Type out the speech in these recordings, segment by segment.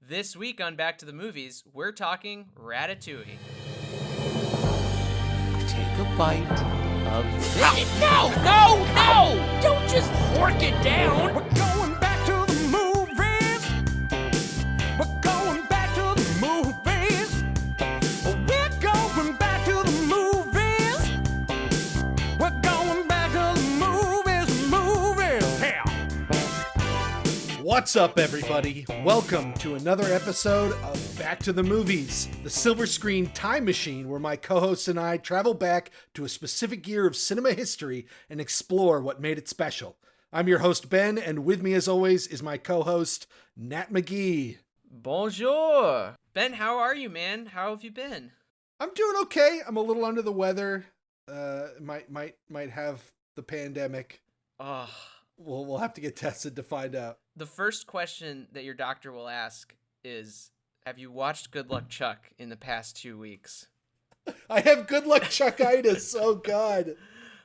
This week on Back to the Movies, we're talking Ratatouille. Take a bite of this. No! Don't just fork it down! We're going back to the movies. We're going back to the movies. We're going back to the movies. We're going back to the movies. Yeah. What's up, everybody? Welcome to another episode of Back to the Movies, the silver screen time machine where my co-hosts and I travel back to a specific year of cinema history and explore what made it special. I'm your host, Ben, and with me, as always, is my co-host, Nat McGee. Bonjour! Ben, how are you, man? How have you been? I'm doing okay. I'm a little under the weather. Might have the pandemic. Oh, We'll have to get tested to find out. the first question that your doctor will ask is, have you watched Good Luck Chuck in the past 2 weeks? I have good luck Chuckitis. Oh, God.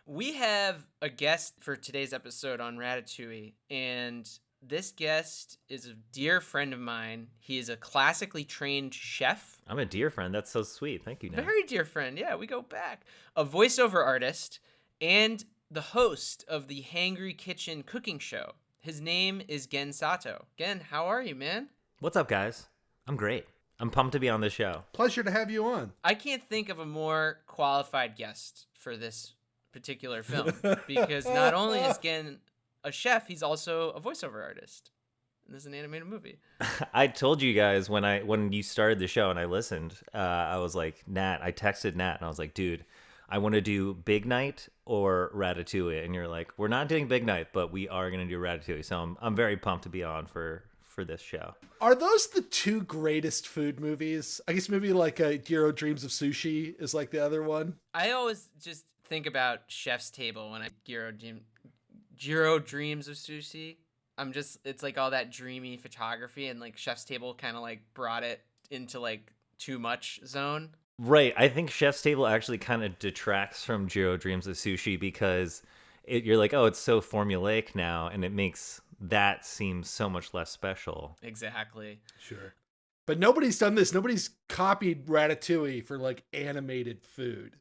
We have a guest for today's episode on Ratatouille, and this guest is a dear friend of mine. He is a classically trained chef. I'm a dear friend. That's so sweet. Thank you, Nat. Very dear friend. Yeah, we go back. A voiceover artist and the host of the Hangry Kitchen cooking show. His name is Gen Sato. Gen, how are you, man? What's up, guys? I'm great. I'm pumped to be on this show. Pleasure to have you on. I can't think of a more qualified guest for this particular film because not only is Gen a chef, he's also a voiceover artist. And this is an animated movie. I told you guys when you started the show and I listened, I was like, I texted Nat and I was like, dude, I want to do Big Night or Ratatouille. And you're like, we're not doing Big Night, but we are going to do Ratatouille. So I'm very pumped to be on for this show. Are those the two greatest food movies? I guess maybe like Jiro Dreams of Sushi is like the other one. I always just think about Chef's Table when I Jiro Dreams of Sushi. It's like all that dreamy photography, and like Chef's Table kind of like brought it into like too much zone. Right. I think Chef's Table actually kind of detracts from Jiro Dreams of Sushi because you're like, oh, it's so formulaic now, and it makes that seem so much less special. Exactly. Sure. But nobody's done this. Nobody's copied Ratatouille for like animated food.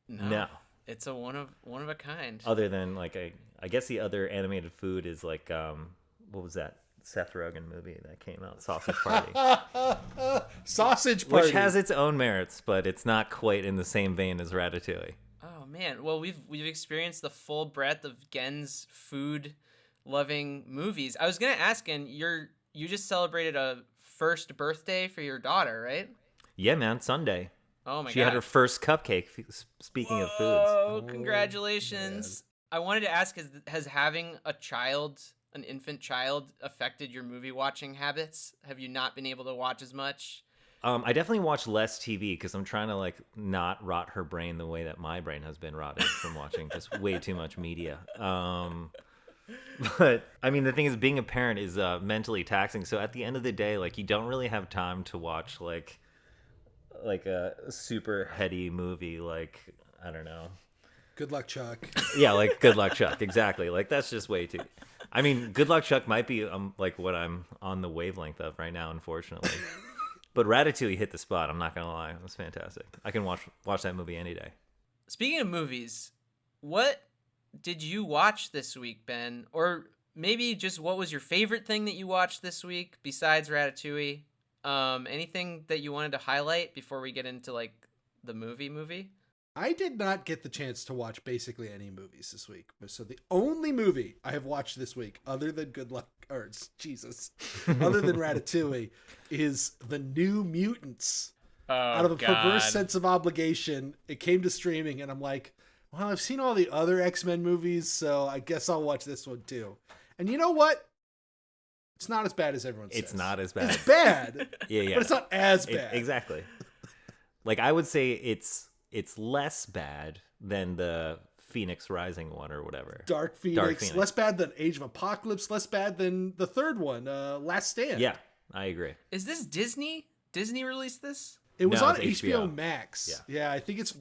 No. It's a one of a kind. Other than like I guess the other animated food is like what was that Seth Rogen movie that came out, Sausage Party? Sausage Party, which has its own merits, but it's not quite in the same vein as Ratatouille. Oh man, well we've experienced the full breadth of Gen's food loving movies. I was gonna ask, Gen, you just celebrated a first birthday for your daughter, right? Yeah, man, Sunday. Oh my god. She had her first cupcake, speaking of foods. Oh, congratulations. I wanted to ask, has having an infant child, affected your movie watching habits? Have you not been able to watch as much? I definitely watch less TV because I'm trying to like not rot her brain the way that my brain has been rotted from watching just way too much media. But I mean, the thing is, being a parent is mentally taxing. So at the end of the day, like you don't really have time to watch like a super heady movie. Like, I don't know. Good Luck Chuck. Yeah, like Good Luck Chuck. Exactly. Like that's just way too. I mean, Good Luck Chuck might be like what I'm on the wavelength of right now, unfortunately. But Ratatouille hit the spot. I'm not gonna lie, it was fantastic. I can watch that movie any day. Speaking of movies, what did you watch this week, Ben? Or maybe just what was your favorite thing that you watched this week besides Ratatouille? Anything that you wanted to highlight before we get into like the movie? I did not get the chance to watch basically any movies this week. So the only movie I have watched this week, other than other than Ratatouille, is the new Mutants. Oh, out of a God. perverse sense of obligation, it came to streaming, and I'm like, well, I've seen all the other X-Men movies, so I guess I'll watch this one too. And you know what? It's not as bad as everyone says. It's not as bad. It's bad. Yeah. But it's not as bad. Exactly. Like I would say it's less bad than the Phoenix Rising one or whatever. Dark Phoenix. Less bad than Age of Apocalypse. Less bad than the third one, Last Stand. Yeah, I agree. Is this Disney? Disney released this? It was on it's HBO Max. Yeah, I think it's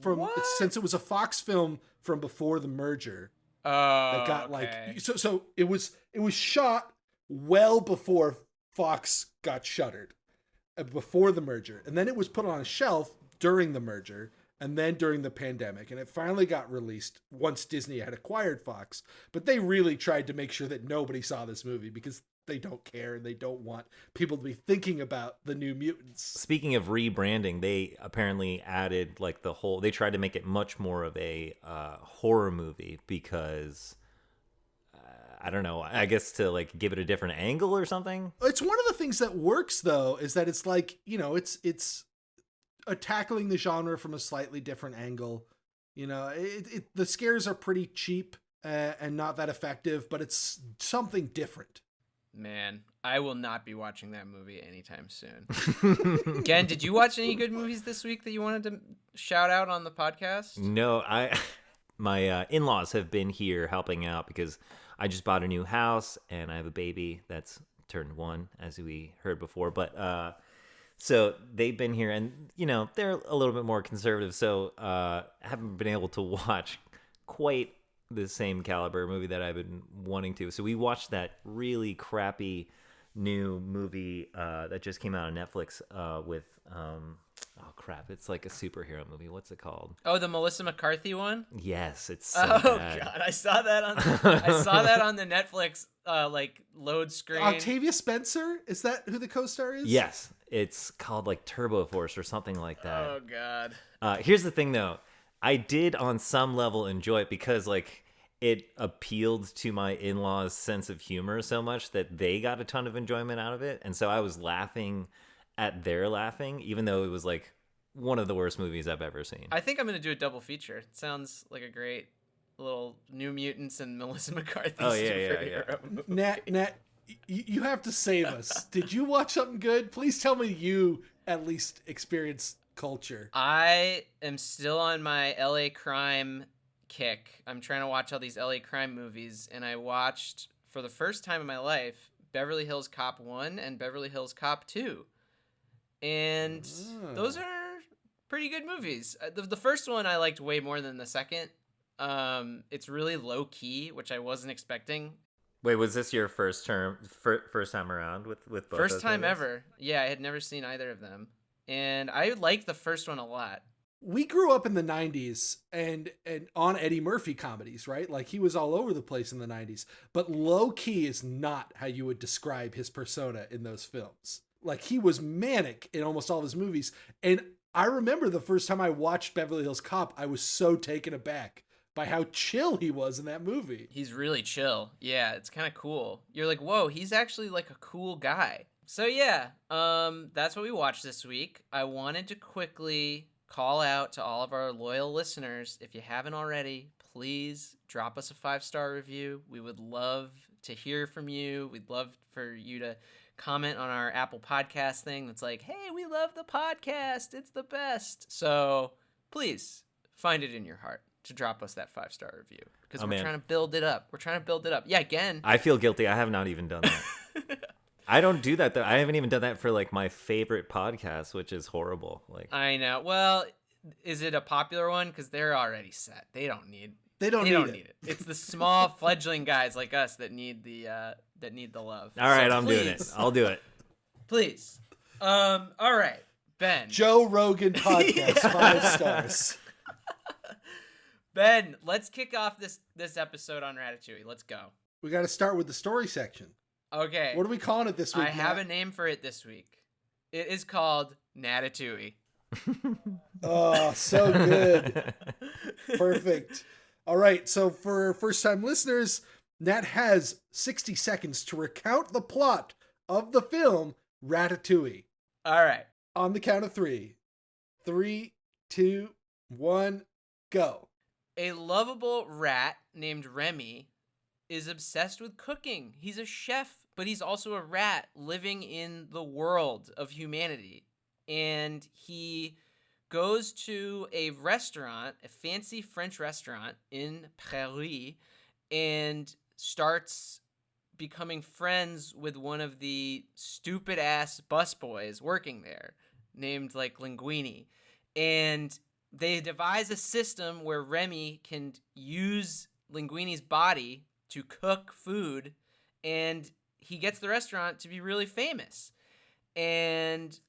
since it was a Fox film from before the merger. Oh, that got okay. so it was shot well before Fox got shuttered. before the merger, and then it was put on a shelf during the merger, and then during the pandemic, and it finally got released once Disney had acquired Fox. But they really tried to make sure that nobody saw this movie because they don't care and they don't want people to be thinking about the New Mutants. Speaking of rebranding, they apparently added like they tried to make it much more of a horror movie because I don't know, I guess to like give it a different angle or something. It's one of the things that works though, is that it's like, it's tackling the genre from a slightly different angle. The scares are pretty cheap and not that effective, but it's something different. Man, I will not be watching that movie anytime soon. Gen, did you watch any good movies this week that you wanted to shout out on the podcast? No, my in-laws have been here helping out because I just bought a new house and I have a baby that's turned 1, as we heard before. But so they've been here, and they're a little bit more conservative, so haven't been able to watch quite the same caliber movie that I've been wanting to. So we watched that really crappy new movie that just came out on Netflix with oh crap, it's like a superhero movie. What's it called? Oh, the Melissa McCarthy one? Yes, it's so bad. God, I saw that on the Netflix like load screen. Octavia Spencer, is that who the co-star is? Yes, it's called like Turbo Force or something like that. Oh God. Here's the thing though, I did on some level enjoy it because like it appealed to my in-laws' sense of humor so much that they got a ton of enjoyment out of it, and so I was laughing at their laughing, even though it was like one of the worst movies I've ever seen. I think I'm gonna do a double feature. It sounds like a great little New Mutants and Melissa McCarthy superhero movie. Nat, you have to save us. Did you watch something good? Please tell me you at least experienced culture. I am still on my LA crime kick. I'm trying to watch all these LA crime movies, and I watched for the first time in my life Beverly Hills Cop 1 and Beverly Hills Cop 2. And those are pretty good movies. The first one I liked way more than the second. It's really low key, which I wasn't expecting. Wait, was this your first time around with both? First time movies? ever. Yeah, I had never seen either of them, and I liked the first one a lot. We grew up in the 90s and on Eddie Murphy comedies, right? Like he was all over the place in the 90s, but low key is not how you would describe his persona in those films. Like he was manic in almost all of his movies. And I remember the first time I watched Beverly Hills Cop, I was so taken aback by how chill he was in that movie. He's really chill. Yeah, it's kind of cool. You're like, whoa, he's actually like a cool guy. So yeah, that's what we watched this week. I wanted to quickly call out to all of our loyal listeners. If you haven't already, please drop us a 5-star review. We would love to hear from you. We'd love for you to comment on our Apple Podcast thing that's like, hey, we love the podcast. It's the best. So please find it in your heart to drop us that 5-star review because we're trying to build it up. Yeah, again. I feel guilty. I have not even done that. I don't do that though. I haven't even done that for like my favorite podcast, which is horrible. Like I know. Well, is it a popular one? Because they're already set. They don't need it. It's the small fledgling guys like us that need the love. All right, so I'm doing it. I'll do it. Please. All right, Ben. Joe Rogan podcast, 5 stars. Ben, let's kick off this episode on Ratatouille. Let's go. We got to start with the story section. Okay. What are we calling it this week? I have a name for it this week. It is called Ratatouille. Oh, so good. Perfect. All right. So for first-time listeners, Nat has 60 seconds to recount the plot of the film Ratatouille. All right. On the count of 3. 3, 2, 1, go. A lovable rat named Remy is obsessed with cooking. He's a chef, but he's also a rat living in the world of humanity. And he goes to a restaurant, a fancy French restaurant in Paris, and starts becoming friends with one of the stupid-ass busboys working there, named like Linguine. And they devise a system where Remy can use Linguine's body to cook food, and he gets the restaurant to be really famous. And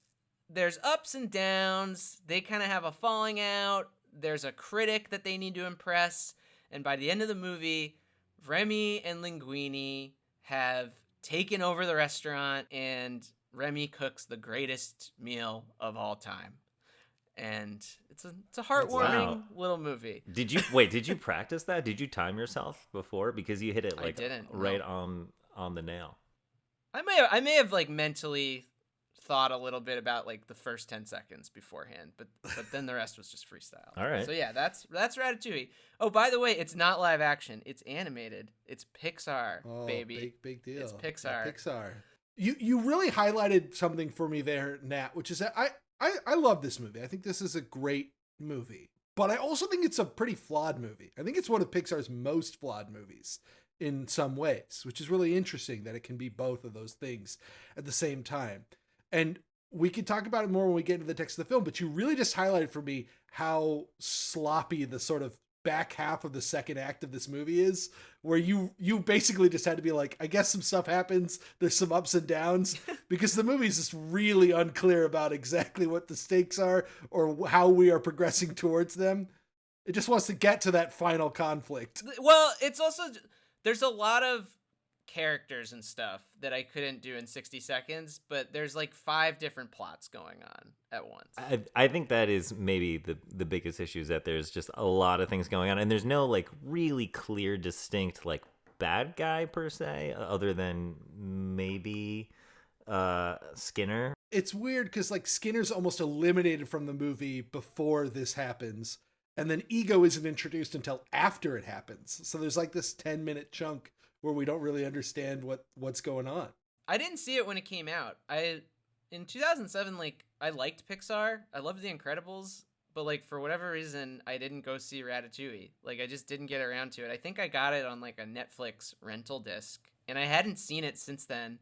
there's ups and downs. They kind of have a falling out. There's a critic that they need to impress. And by the end of the movie, Remy and Linguine have taken over the restaurant, and Remy cooks the greatest meal of all time. And it's a heartwarming little movie. Did you practice that? Did you time yourself before? Because you hit it like right on the nail. I may have like mentally thought a little bit about like the first 10 seconds beforehand, but then the rest was just freestyle. All right. So yeah, that's Ratatouille. Oh, by the way, it's not live action. It's animated. It's Pixar, baby. Big deal. It's Pixar. Yeah, Pixar. You really highlighted something for me there, Nat, which is that I love this movie. I think this is a great movie, but I also think it's a pretty flawed movie. I think it's one of Pixar's most flawed movies in some ways, which is really interesting that it can be both of those things at the same time. And we could talk about it more when we get into the text of the film, but you really just highlighted for me how sloppy the sort of back half of the second act of this movie is, where you basically just had to be like, I guess some stuff happens, there's some ups and downs, because the movie is just really unclear about exactly what the stakes are or how we are progressing towards them. It just wants to get to that final conflict. Well, it's also, there's a lot of characters and stuff that I couldn't do in 60 seconds, but there's like 5 different plots going on at once. I think that is maybe the biggest issue, is that there's just a lot of things going on, and there's no like really clear, distinct like bad guy per se, other than maybe Skinner. It's weird because like Skinner's almost eliminated from the movie before this happens, and then Ego isn't introduced until after it happens. So there's like this 10-minute chunk where we don't really understand what's going on. I didn't see it when it came out. In 2007, like, I liked Pixar. I loved The Incredibles, but like for whatever reason, I didn't go see Ratatouille. Like, I just didn't get around to it. I think I got it on like a Netflix rental disc, and I hadn't seen it since then.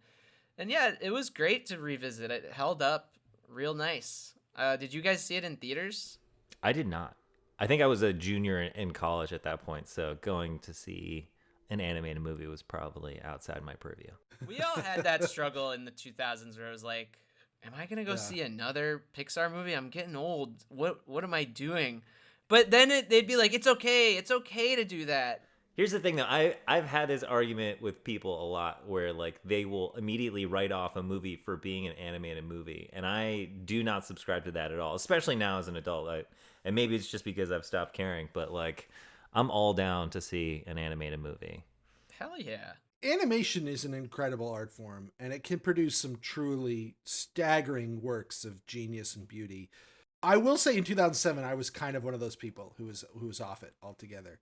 And yeah, it was great to revisit. It held up real nice. Did you guys see it in theaters? I did not. I think I was a junior in college at that point, so going to see an animated movie was probably outside my purview. We all had that struggle in the 2000s where it was like, am I going to go see another Pixar movie? I'm getting old. What am I doing? But then they'd be like, it's okay. It's okay to do that. Here's the thing, though. I've had this argument with people a lot where like they will immediately write off a movie for being an animated movie, and I do not subscribe to that at all, especially now as an adult. And maybe it's just because I've stopped caring, but like I'm all down to see an animated movie. Hell yeah. Animation is an incredible art form, and it can produce some truly staggering works of genius and beauty. I will say in 2007, I was kind of one of those people who was off it altogether.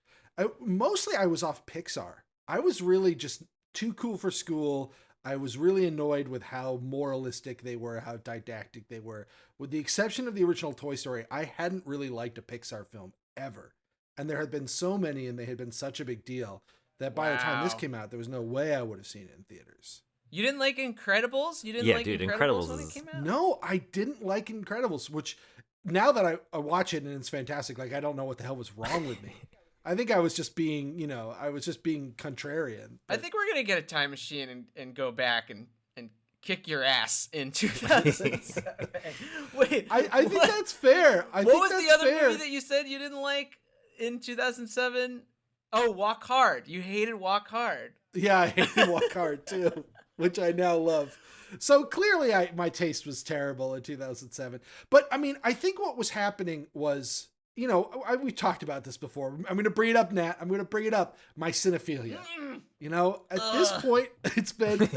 Mostly I was off Pixar. I was really just too cool for school. I was really annoyed with how moralistic they were, how didactic they were. With the exception of the original Toy Story, I hadn't really liked a Pixar film ever. And there had been so many, and they had been such a big deal, that by the time this came out, there was no way I would have seen it in theaters. You didn't like Incredibles? You didn't like Incredibles when it came out? No, I didn't like Incredibles, which now that I watch it and it's fantastic, like I don't know what the hell was wrong with me. I think I was just being, contrarian. I think we're going to get a time machine and go back and kick your ass in 2007. Wait, I think that's fair. What was the other movie that you said you didn't like in 2007? Oh, Walk Hard. You hated Walk Hard. Yeah, I hated Walk Hard too, which I now love. So clearly my taste was terrible in 2007. But I mean, I think what was happening was, we talked about this before. I'm going to bring it up, Nat. I'm going to bring it up. My cinephilia. At this point, it's been...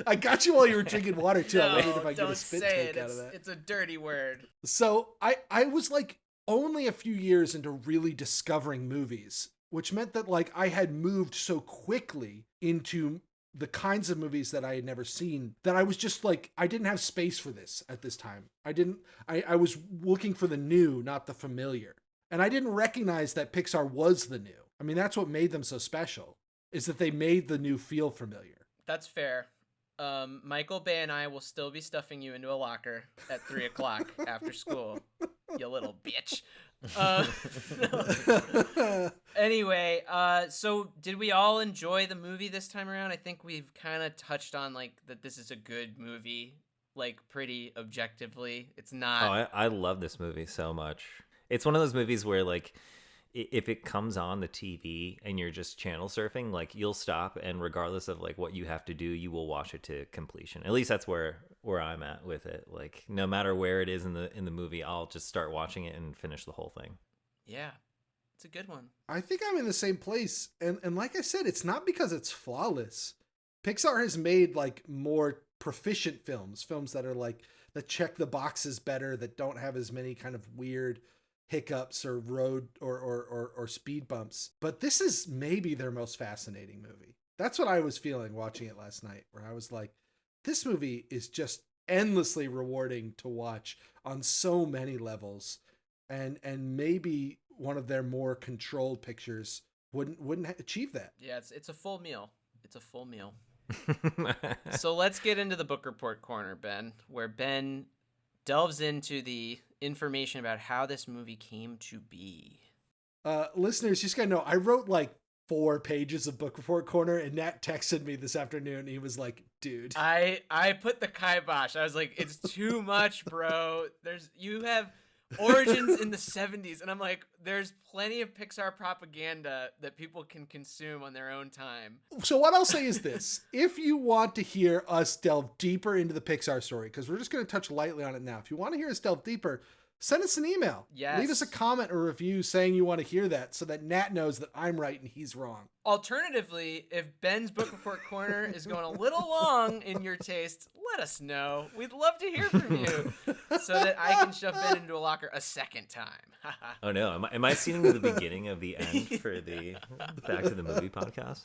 I got you while you were drinking water too. No, I wondered if I get a spit take out of that. It's a dirty word. So I was like only a few years into really discovering movies, which meant that like I had moved so quickly into the kinds of movies that I had never seen that I was just like, I didn't have space for this at this time. I was looking for the new, not the familiar. And I didn't recognize that Pixar was the new. I mean, that's what made them so special, is that they made the new feel familiar. That's fair. Michael Bay and I will still be stuffing you into a locker at 3:00 after school, you little bitch. Anyway, so did we all enjoy the movie this time around? I think we've kind of touched on like that this is a good movie. like pretty objectively. It's Oh, not. I love this movie so much. It's one of those movies where like if it comes on the TV and you're just channel surfing, like you'll stop and regardless of like what you have to do, you will watch it to completion. At least that's where I'm at with it. Like no matter where it is in the movie, I'll just start watching it and finish the whole thing. Yeah, it's a good one. I think I'm in the same place. And like I said, it's not because it's flawless. Pixar has made like more proficient films that are like, that check the boxes better, that don't have as many kind of weird hiccups or road or speed bumps. But this is maybe their most fascinating movie. That's what I was feeling watching it last night, where I was like, this movie is just endlessly rewarding to watch on so many levels. And maybe one of their more controlled pictures wouldn't achieve that. Yeah, it's a full meal. It's a full meal. So let's get into the book report corner, Ben, where Ben delves into the information about how this movie came to be. Listeners, you just gotta know, I wrote like 4 pages of book report corner, and Nat texted me this afternoon. And he was like, dude. I put the kibosh. I was like, it's too much, bro. You have origins in the 70s, and I'm like, there's plenty of Pixar propaganda that people can consume on their own time. So what I'll say is this. If you want to hear us delve deeper into the Pixar story, because we're just going to touch lightly on it now. If you want to hear us delve deeper, send us an email. Yes. Leave us a comment or review saying you want to hear that, so that Nat knows that I'm right and he's wrong. Alternatively, if Ben's book report corner is going a little long in your taste, let us know. We'd love to hear from you so that I can shove Ben into a locker a second time. Oh no, am I seeing the beginning of the end for the Back to the Movie podcast?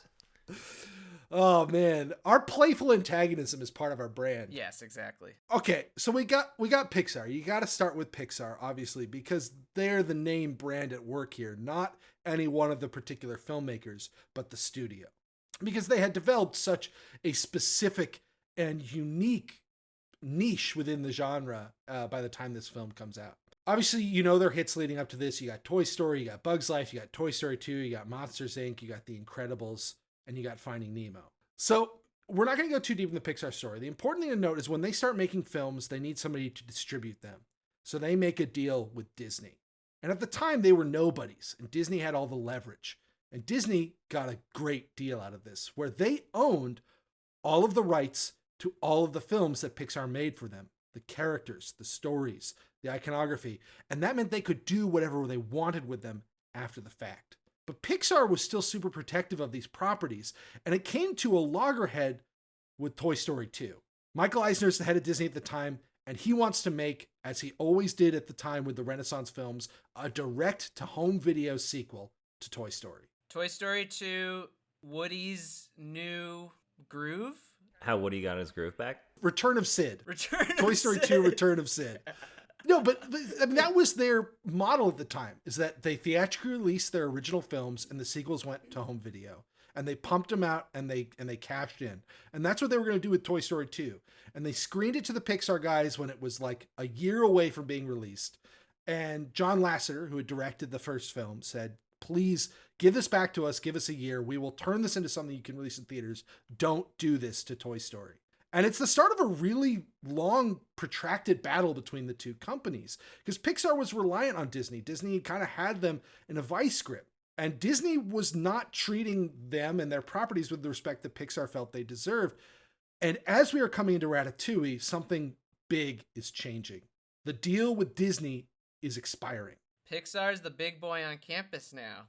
Oh man, our playful antagonism is part of our brand. Yes, exactly. Okay, so we got Pixar. You got to start with Pixar, obviously, because they're the name brand at work here, not any one of the particular filmmakers, but the studio. Because they had developed such a specific and unique niche within the genre by the time this film comes out. Obviously, you know their hits leading up to this. You got Toy Story, you got Bug's Life, you got Toy Story 2, you got Monsters, Inc., you got The Incredibles, and you got Finding Nemo. So we're not going to go too deep in the Pixar story. The important thing to note is when they start making films, they need somebody to distribute them. So they make a deal with Disney. And at the time, they were nobodies, and Disney had all the leverage. And Disney got a great deal out of this, where they owned all of the rights to all of the films that Pixar made for them. The characters, the stories, the iconography. And that meant they could do whatever they wanted with them after the fact. But Pixar was still super protective of these properties, and it came to a loggerhead with Toy Story 2. Michael Eisner's the head of Disney at the time, and he wants to make, as he always did at the time with the Renaissance films, a direct-to-home video sequel to Toy Story. Toy Story 2, Woody's new groove? How Woody got his groove back? Return of Sid. Toy Story 2, Return of Sid. No, but I mean, that was their model at the time, is that they theatrically released their original films and the sequels went to home video. And they pumped them out and they cashed in. And that's what they were going to do with Toy Story 2. And they screened it to the Pixar guys when it was like a year away from being released. And John Lasseter, who had directed the first film, said, please give this back to us. Give us a year. We will turn this into something you can release in theaters. Don't do this to Toy Story. And it's the start of a really long, protracted battle between the two companies, because Pixar was reliant on Disney. Disney kind of had them in a vice grip, and Disney was not treating them and their properties with the respect that Pixar felt they deserved. And as we are coming into Ratatouille, something big is changing. The deal with Disney is expiring. Pixar's the big boy on campus now.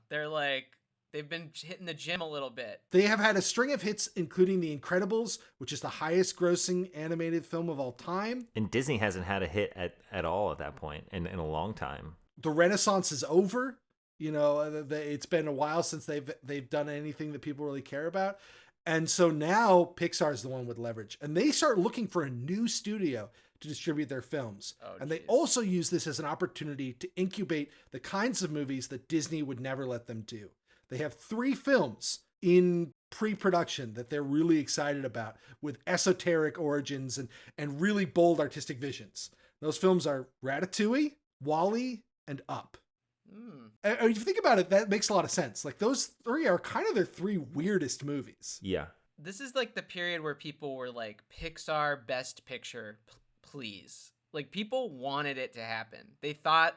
They've been hitting the gym a little bit. They have had a string of hits, including The Incredibles, which is the highest grossing animated film of all time. And Disney hasn't had a hit at all at that point in a long time. The Renaissance is over. You know, it's been a while since they've done anything that people really care about. And so now Pixar is the one with leverage. And they start looking for a new studio to distribute their films. And they also use this as an opportunity to incubate the kinds of movies that Disney would never let them do. They have 3 films in pre-production that they're really excited about, with esoteric origins and really bold artistic visions. Those films are Ratatouille, WALL-E, and Up. And if you think about it, that makes a lot of sense. Like, those 3 are kind of their 3 weirdest movies. Yeah. This is like the period where people were like, Pixar Best Picture. please. Like, people wanted it to happen. They thought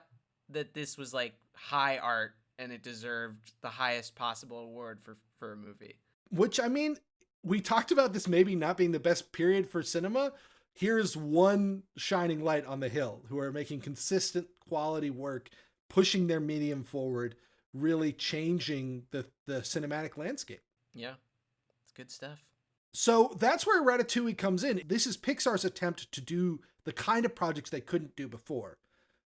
that this was like high art and it deserved the highest possible award for a movie. Which, I mean, we talked about this maybe not being the best period for cinema. Here's one shining light on the hill who are making consistent quality work, pushing their medium forward, really changing the cinematic landscape. Yeah, it's good stuff. So that's where Ratatouille comes in. This is Pixar's attempt to do the kind of projects they couldn't do before.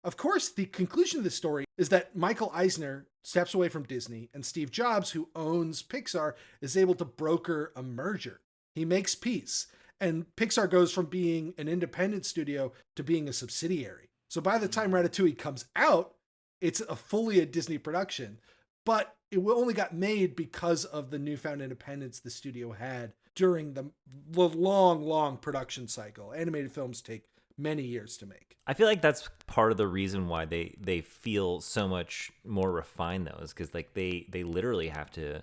Of course, the conclusion of the story is that Michael Eisner steps away from Disney, and Steve Jobs, who owns Pixar, is able to broker a merger. He makes peace, and Pixar goes from being an independent studio to being a subsidiary. So by the time Ratatouille comes out, it's fully a Disney production, but it only got made because of the newfound independence the studio had during the long production cycle. Animated films take many years to make. I feel like that's part of the reason why they feel so much more refined, though, is because like they literally have to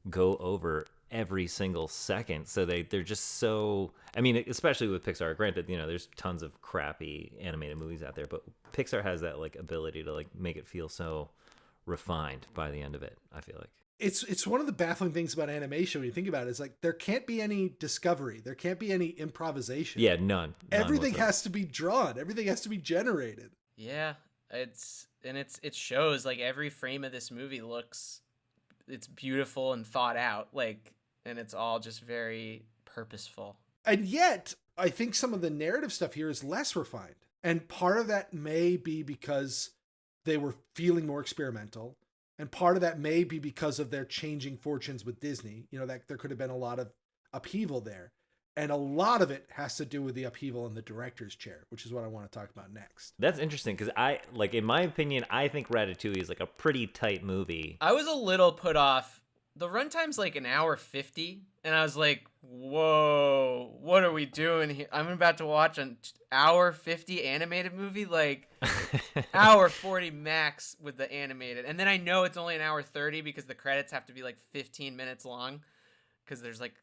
go over every single second. So they're just so, I mean, especially with Pixar, granted, you know, there's tons of crappy animated movies out there, but Pixar has that like ability to like make it feel so refined by the end of it, I feel like. It's one of the baffling things about animation when you think about it, is like there can't be any discovery. There can't be any improvisation. Yeah, none Everything whatsoever. has to be drawn. Everything has to be generated. Yeah, it shows. Like, every frame of this movie it's beautiful and thought out, like, and it's all just very purposeful. And yet, I think some of the narrative stuff here is less refined. And part of that may be because they were feeling more experimental. And part of that may be because of their changing fortunes with Disney. You know, that there could have been a lot of upheaval there. And a lot of it has to do with the upheaval in the director's chair, which is what I want to talk about next. That's interesting because in my opinion, I think Ratatouille is like a pretty tight movie. I was a little put off. The runtime's like an hour 50, and I was like, whoa, what are we doing here? I'm about to watch an hour 50 animated movie, like hour 40 max with the animated. And then I know it's only an hour 30 because the credits have to be like 15 minutes long because there's like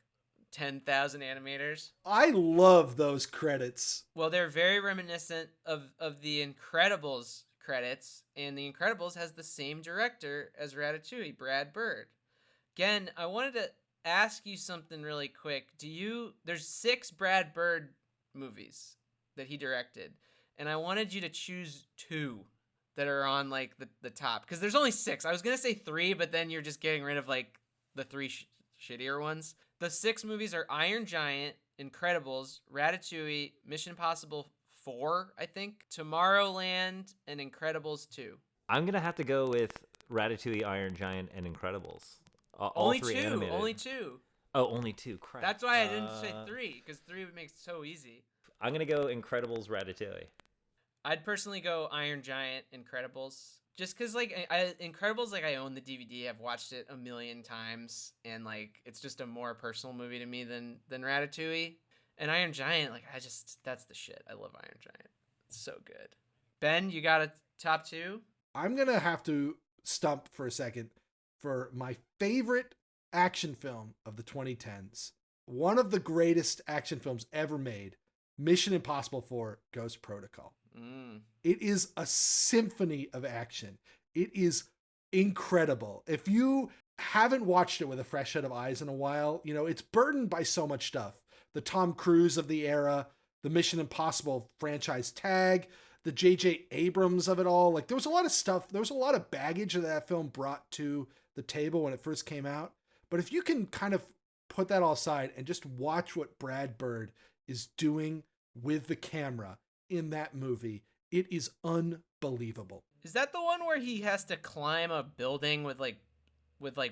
10,000 animators. I love those credits. Well, they're very reminiscent of the Incredibles credits, and the Incredibles has the same director as Ratatouille, Brad Bird. Again, I wanted to ask you something really quick. There's 6 Brad Bird movies that he directed, and I wanted you to choose 2 that are on like the top, because there's only 6. I was gonna say 3, but then you're just getting rid of like the 3 shittier ones. The 6 movies are Iron Giant, Incredibles, Ratatouille, Mission Impossible 4, I think, Tomorrowland, and Incredibles 2. I'm gonna have to go with Ratatouille, Iron Giant, and Incredibles. All Only 3 2. animated. Only 2. Oh, only 2. Crap. That's why I didn't say 3, because 3 would make it so easy. I'm gonna go Incredibles, Ratatouille. I'd personally go Iron Giant, Incredibles. Just because, like, Incredibles, like, I own the DVD. I've watched it a million times. And, like, it's just a more personal movie to me than Ratatouille. And Iron Giant, like, that's the shit. I love Iron Giant. It's so good. Ben, you got a top 2? I'm going to have to stump for a second for my favorite action film of the 2010s. One of the greatest action films ever made, Mission Impossible 4 Ghost Protocol. It is a symphony of action. It is incredible. If you haven't watched it with a fresh set of eyes in a while, you know, it's burdened by so much stuff. The Tom Cruise of the era, the Mission Impossible franchise tag, the J.J. Abrams of it all. Like, there was a lot of stuff. There was a lot of baggage that film brought to the table when it first came out. But if you can kind of put that all aside and just watch what Brad Bird is doing with the camera in that movie, it is unbelievable. Is that the one where he has to climb a building with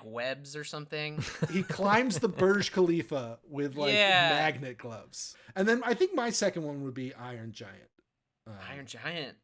webs or something? He climbs the Burj Khalifa with magnet gloves. And then I think my second one would be Iron Giant. Iron Giant.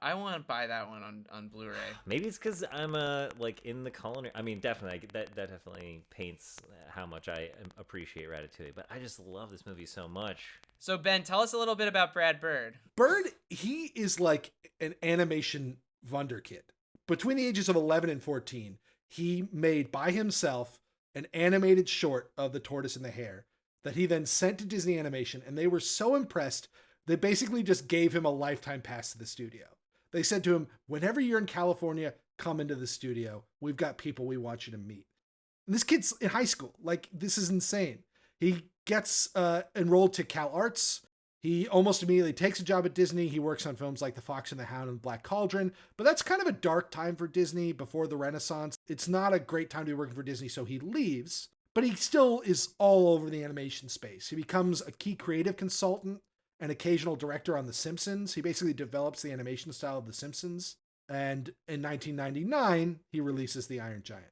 I want to buy that one on Blu-ray. Maybe it's because I'm like in the culinary. I mean, definitely that definitely paints how much I appreciate Ratatouille. But I just love this movie so much. So Ben, tell us a little bit about Brad Bird. Bird, he is like an animation wunderkind. Between the ages of 11 and 14, he made by himself an animated short of The Tortoise and the Hare that he then sent to Disney Animation, and they were so impressed They basically just gave him a lifetime pass to the studio. They said to him, whenever you're in California, come into the studio. We've got people we want you to meet. And this kid's in high school. Like, this is insane. He gets enrolled to Cal Arts. He almost immediately takes a job at Disney. He works on films like The Fox and the Hound and Black Cauldron, but that's kind of a dark time for Disney before the Renaissance. It's not a great time to be working for Disney, so he leaves, but he still is all over the animation space. He becomes a key creative consultant and occasional director on The Simpsons. He basically develops the animation style of The Simpsons, and in 1999, he releases The Iron Giant.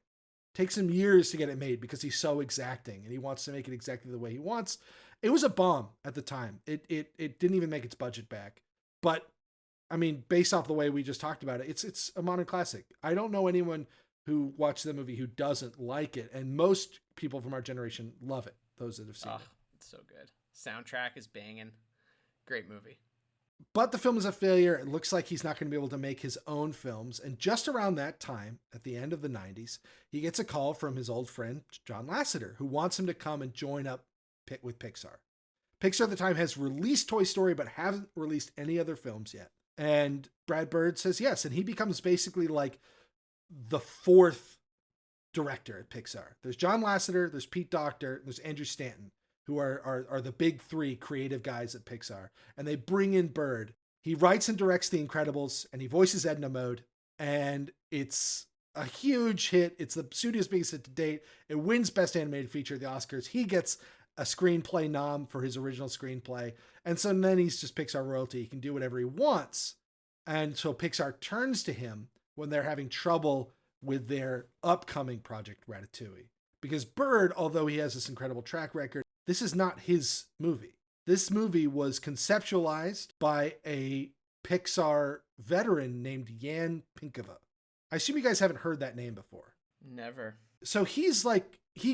Takes him years to get it made because he's so exacting, and he wants to make it exactly the way he wants. It was a bomb at the time. It didn't even make its budget back. But, I mean, based off the way we just talked about it, it's a modern classic. I don't know anyone who watched the movie who doesn't like it. And most people from our generation love it, those that have seen it. It's so good. Soundtrack is banging. Great movie. But the film is a failure. It looks like he's not going to be able to make his own films. And just around that time, at the end of the 90s, he gets a call from his old friend, John Lasseter, who wants him to come and join up with Pixar. Pixar at the time has released Toy Story, but haven't released any other films yet. And Brad Bird says yes. And he becomes basically like the fourth director at Pixar. There's John Lasseter, there's Pete Docter, there's Andrew Stanton, who are the big three creative guys at Pixar. And they bring in Bird. He writes and directs The Incredibles, and he voices Edna Mode. And it's a huge hit. It's the studio's biggest hit to date. It wins Best Animated Feature at the Oscars. He gets a screenplay nom for his original screenplay. And so then he's just Pixar royalty. He can do whatever he wants. And so Pixar turns to him when they're having trouble with their upcoming project, Ratatouille. Because Bird, although he has this incredible track record, this is not his movie. This movie was conceptualized by a Pixar veteran named Jan Pinkava. I assume you guys haven't heard that name before. Never. So he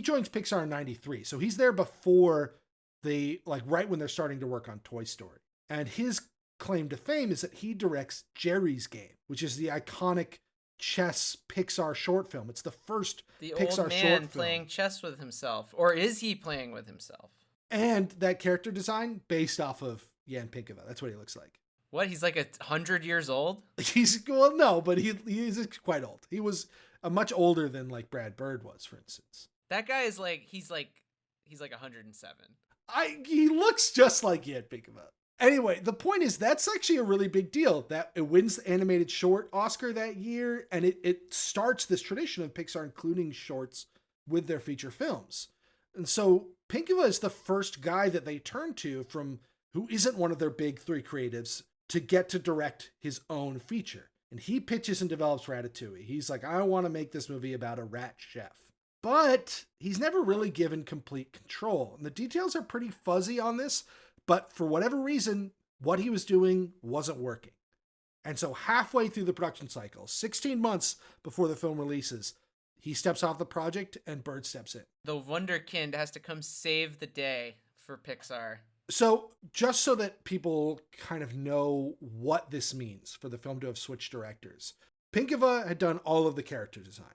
joins Pixar in 93. So he's there before right when they're starting to work on Toy Story. And his claim to fame is that he directs Jerry's Game, which is the iconic chess Pixar short film. It's the first the Pixar old man short film. playing chess with himself. Or is he playing with himself? And that character design based off of Jan Pinkava. That's what he looks like. What? He's like 100 years old? No, but he's quite old. He was much older than like Brad Bird was, for instance. That guy is he's like 107. He looks just like Jan Pinkava. Anyway, the point is that's actually a really big deal that it wins the animated short Oscar that year. And it starts this tradition of Pixar including shorts with their feature films. And so Pinkava is the first guy that they turn to from who isn't one of their big three creatives to get to direct his own feature. And he pitches and develops Ratatouille. He's like, I want to make this movie about a rat chef. But he's never really given complete control. And the details are pretty fuzzy on this, but for whatever reason, what he was doing wasn't working. And so halfway through the production cycle, 16 months before the film releases, he steps off the project and Bird steps in. The Wunderkind has to come save the day for Pixar. So just so that people kind of know what this means for the film to have switched directors, Pinkava had done all of the character design.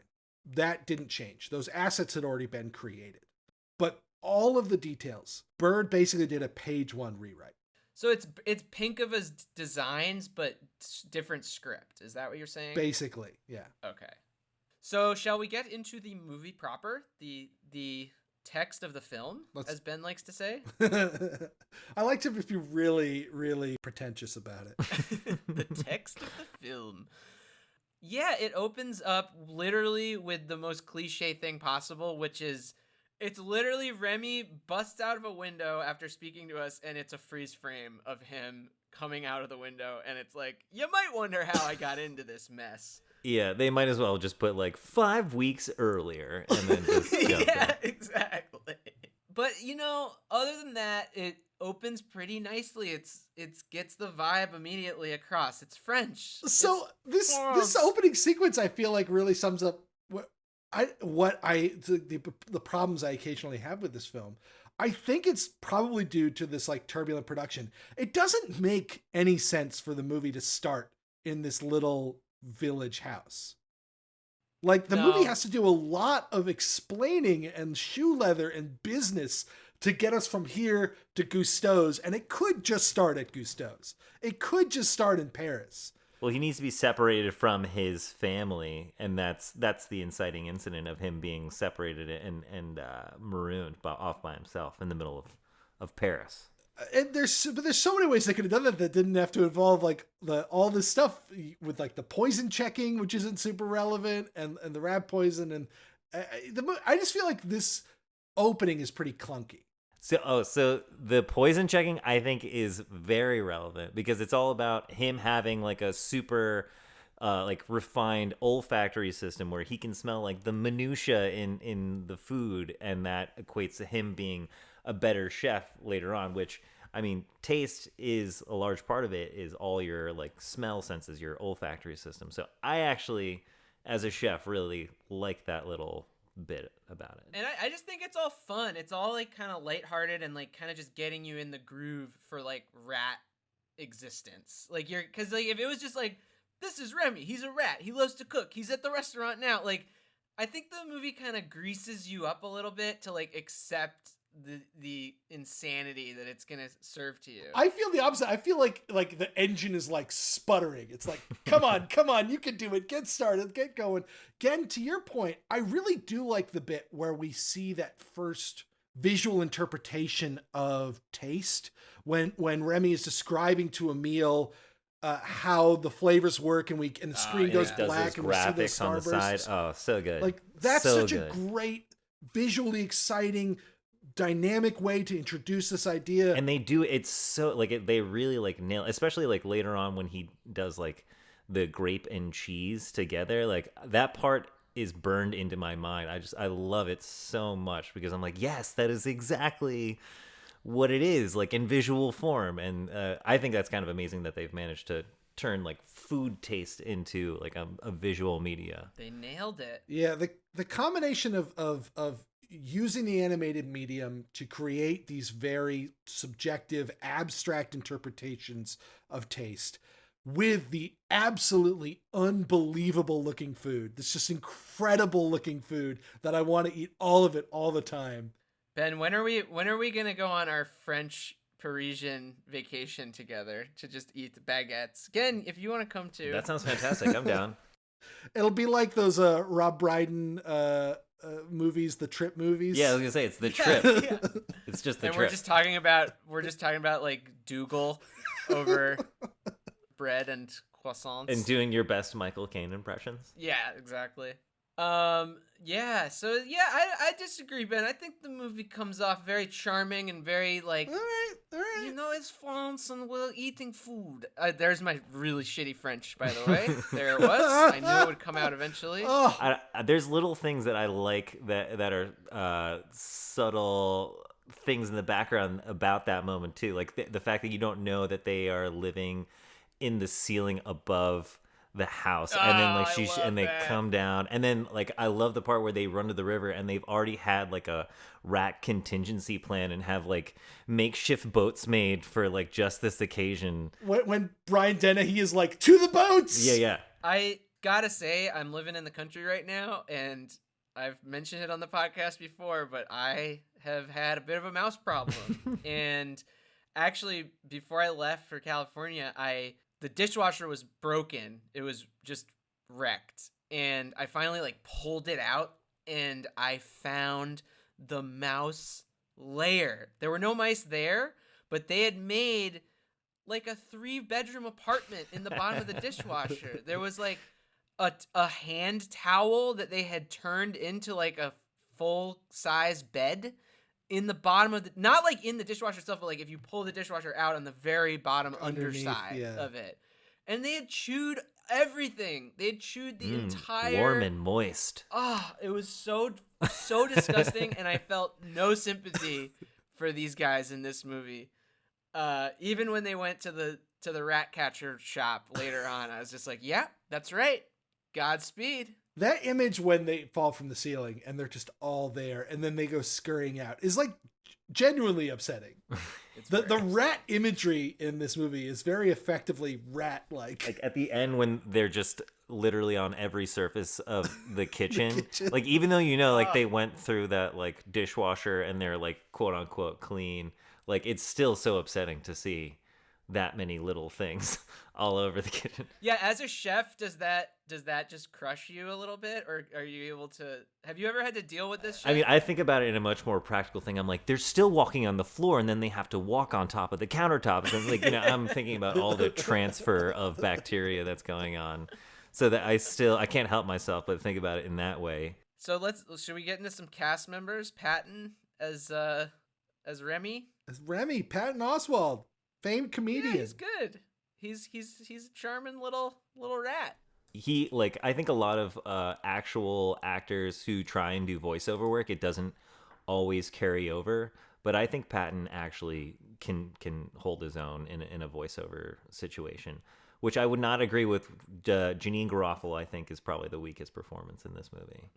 That didn't change. Those assets had already been created. But all of the details, Bird basically did a page one rewrite. So it's Pinkava's designs, but different script. Is that what you're saying? Basically, yeah. Okay. So shall we get into the movie proper? The text of the film, as Ben likes to say? I like to be really, really pretentious about it. The text of the film. Yeah, it opens up literally with the most cliche thing possible, which is it's literally Remy busts out of a window after speaking to us, and it's a freeze frame of him coming out of the window, and it's like, you might wonder how I got into this mess. Yeah, they might as well just put 5 weeks earlier and then just jump Yeah, in. exactly. But other than that, it opens pretty nicely. It gets the vibe immediately across. It's French. So this opening sequence, I feel like really sums up the problems I occasionally have with this film. I think it's probably due to this turbulent production. It doesn't make any sense for the movie to start in this little village house. The movie has to do a lot of explaining and shoe leather and business to get us from here to Gusteau's, and it could just start at Gusteau's. It could just start in Paris. Well, he needs to be separated from his family, and that's the inciting incident of him being separated and marooned off by himself in the middle of Paris. And there's so many ways they could have done that didn't have to involve like all this stuff with like the poison checking, which isn't super relevant, and the rat poison, and I just feel like this opening is pretty clunky. So the poison checking, I think, is very relevant because it's all about him having like a super like refined olfactory system where he can smell like the minutia in the food, and that equates to him being a better chef later on, which, I mean, taste is a large part of it, is all your like smell senses, your olfactory system. So I actually, as a chef, really like that little bit about it. And I just think it's all fun. It's all like kind of lighthearted and like kind of just getting you in the groove for like rat existence. Like because like if it was just like, this is Remy, he's a rat, he loves to cook, he's at the restaurant now, like I think the movie kind of greases you up a little bit to like accept the insanity that it's gonna serve to you. I feel the opposite. I feel like the engine is like sputtering. It's like, come on, you can do it. Get started, get going. Again, to your point, I really do like the bit where we see that first visual interpretation of taste when Remy is describing to Emile how the flavors work, and the screen goes black and we see those graphics on the side. Oh, so good. Like that's so such good. a great, visually exciting, dynamic way to introduce this idea. And they do it's so like they really like nail, especially like later on when he does like the grape and cheese together. Like that part is burned into my mind. I love it so much because I'm like, yes, that is exactly what it is, like in visual form. And I think that's kind of amazing that they've managed to turn like food taste into like a visual media. They nailed it. Yeah, the combination of using the animated medium to create these very subjective, abstract interpretations of taste with the absolutely unbelievable looking food. This just incredible looking food that I want to eat all of it all the time. Ben, when are we gonna go on our French Parisian vacation together to just eat the baguettes? Again, if you want to come too. That sounds fantastic. I'm down. It'll be like those Rob Brydon movies, the Trip movies. Yeah, I was gonna say it's the trip. Yeah. It's just the And trip. we're just talking about like Dougal over bread and croissants. And doing your best Michael Caine impressions. Yeah, exactly. Yeah, so yeah, I disagree, Ben. I think the movie comes off very charming and very like, All right. you know, it's France and we're eating food. There's my really shitty French, by the way. There it was. I knew it would come out eventually. Oh, There's little things that I like that are subtle things in the background about that moment too, like the fact that you don't know that they are living in the ceiling above the house, and then like they come down, and then like I love the part where they run to the river and they've already had like a rat contingency plan and have like makeshift boats made for like just this occasion. when Brian Dennehy is like, to the boats. Yeah. I gotta say, I'm living in the country right now, and I've mentioned it on the podcast before, but I have had a bit of a mouse problem. And actually, before I left for California, the dishwasher was broken. It was just wrecked. And I finally like pulled it out, and I found the mouse lair. There were no mice there, but they had made like a 3-bedroom apartment in the bottom of the dishwasher. There was like a hand towel that they had turned into like a full-size bed in the bottom of not like in the dishwasher itself, but like if you pull the dishwasher out on the very bottom underside of it. And they had chewed everything. They had chewed the entire... Warm and moist. Oh, it was so disgusting, and I felt no sympathy for these guys in this movie. Even when they went to the rat catcher shop later on, I was just like, yeah, that's right. Godspeed. That image when they fall from the ceiling and they're just all there and then they go scurrying out is like genuinely upsetting. It's The very rat imagery in this movie is very effectively rat-like. Like at the end when they're just literally on every surface of the kitchen. kitchen. Like even though like they went through that like dishwasher and they're like quote unquote clean, like it's still so upsetting to see that many little things all over the kitchen. Yeah, as a chef, does that just crush you a little bit, or are you able to? Have you ever had to deal with this shit? I mean, I think about it in a much more practical thing. I'm like, they're still walking on the floor, and then they have to walk on top of the countertops, and like, I'm thinking about all the transfer of bacteria that's going on, so that I can't help myself but think about it in that way. So should we get into some cast members? Patton as Remy. As Remy, Patton Oswalt, famed comedian. Yeah, he's good. He's a charming little rat. He I think a lot of actual actors who try and do voiceover work, it doesn't always carry over, but I think Patton actually can hold his own in a voiceover situation, which I would not agree with. Janine Garofalo, I think, is probably the weakest performance in this movie.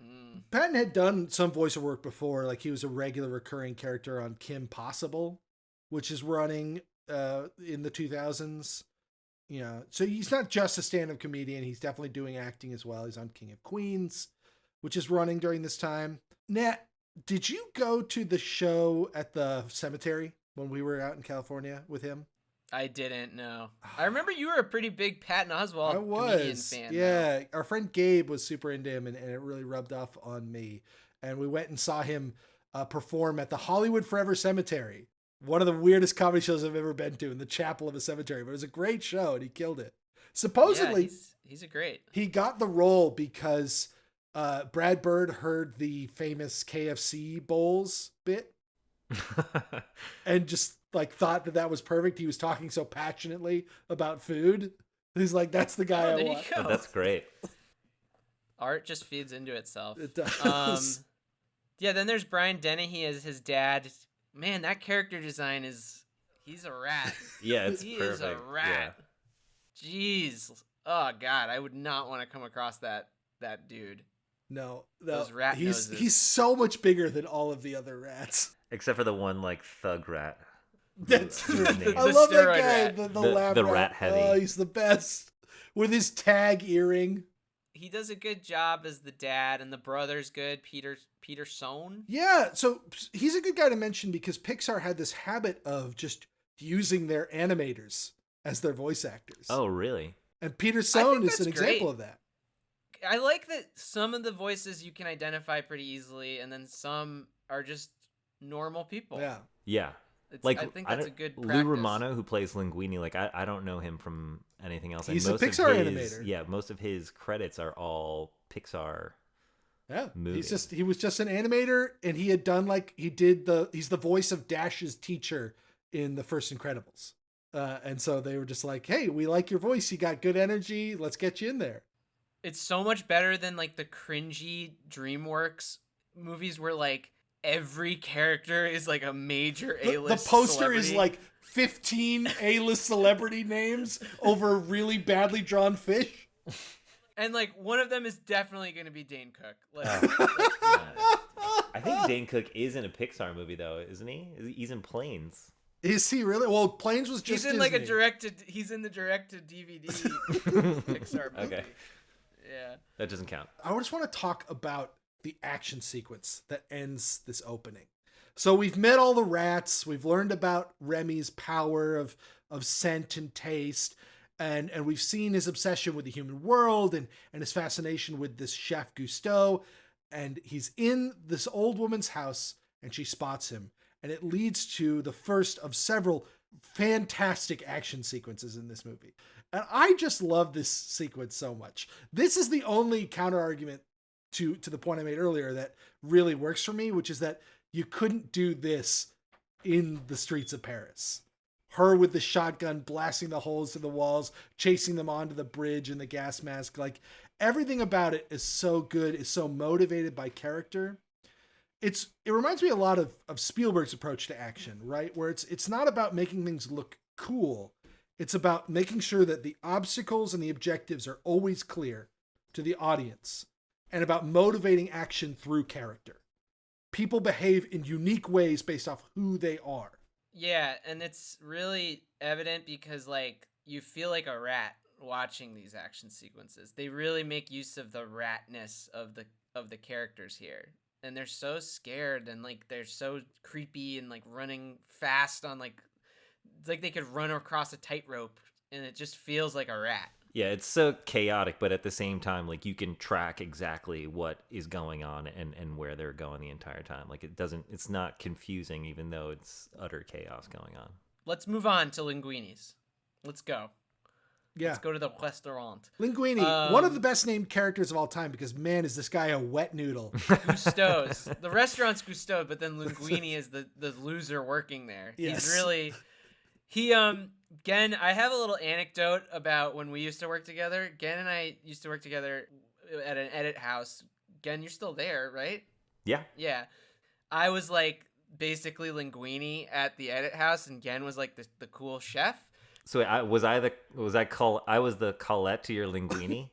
Patton had done some voiceover work before, like he was a regular recurring character on Kim Possible, which is running in the 2000s. So he's not just a stand-up comedian. He's definitely doing acting as well. He's on King of Queens, which is running during this time. Nat, did you go to the show at the cemetery when we were out in California with him? I didn't know. I remember you were a pretty big Patton Oswalt comedian fan. Yeah. Our friend Gabe was super into him, and it really rubbed off on me. And we went and saw him perform at the Hollywood Forever Cemetery. One of the weirdest comedy shows I've ever been to, in the chapel of a cemetery, but it was a great show and he killed it. Supposedly, yeah, he's a great. He got the role because Brad Bird heard the famous KFC bowls bit and just thought that was perfect. He was talking so passionately about food. He's like, that's the guy I want. Oh, that's great. Art just feeds into itself. It does. Yeah, then there's Brian Dennehy as his dad. Man, that character design he's a rat. Yeah, it's he perfect. Is a rat. Yeah. Jeez. Oh God, I would not want to come across that dude. No, those rat noses. He's so much bigger than all of the other rats. Except for the one thug rat. That's true. I love that guy, the lab rat heavy. Oh, he's the best. With his tag earring. He does a good job as the dad, and the brother's good. Peter Sohn. Yeah, so he's a good guy to mention because Pixar had this habit of just using their animators as their voice actors. Oh, really? And Peter Sohn is an great. example of that. I like that some of the voices you can identify pretty easily, and then some are just normal people. Yeah. Yeah. I think that's a good practice. Lou Romano, who plays Linguine, I don't know him from anything else. He's a Pixar animator. Yeah, most of his credits are all Pixar. Yeah, movies. he was just an animator, and he had done he's the voice of Dash's teacher in the first Incredibles. And so they were just like, hey, we like your voice. You got good energy. Let's get you in there. It's so much better than the cringy DreamWorks movies where every character is a major A-list The poster celebrity. is 15 A-list celebrity names over really badly drawn fish. And one of them is definitely going to be Dane Cook. I think Dane Cook is in a Pixar movie though, isn't he? He's in Planes. Is he really? Well, Planes was just he's in Disney. He's in the directed DVD Pixar movie. Okay. Yeah. That doesn't count. I just want to talk about the action sequence that ends this opening. So we've met all the rats. We've learned about Remy's power of scent and taste. And we've seen his obsession with the human world and his fascination with this chef Gusteau. And he's in this old woman's house and she spots him. And it leads to the first of several fantastic action sequences in this movie. And I just love this sequence so much. This is the only counter argument to the point I made earlier that really works for me, which is that you couldn't do this in the streets of Paris. Her with the shotgun blasting the holes in the walls, chasing them onto the bridge in the gas mask. Everything about it is so good, is so motivated by character. It reminds me a lot of Spielberg's approach to action, right? Where it's not about making things look cool. It's about making sure that the obstacles and the objectives are always clear to the audience and about motivating action through character. people behave in unique ways based off who they are. Yeah, and it's really evident because like you feel like a rat watching these action sequences. They really make use of the ratness of the characters here. And they're so scared and like they're so creepy and like running fast on like it's like they could run across a tightrope and it just feels like a rat. Yeah, it's so chaotic, but at the same time, like you can track exactly what is going on and where they're going the entire time. Like it's not confusing, even though it's utter chaos going on. Let's move on to Linguinis. Let's go. Yeah. Let's go to the restaurant. Linguine, one of the best named characters of all time, because man, is this guy a wet noodle. Gusteau's. The restaurant's Gusteau, but then Linguine is the loser working there. Yes. He's really... Gen, I have a little anecdote about when we used to work together. Gen and I used to work together at an edit house. Gen, you're still there, right? Yeah. Yeah. I was like basically Linguine at the edit house, and Gen was like the cool chef. So I was the Colette to your Linguine?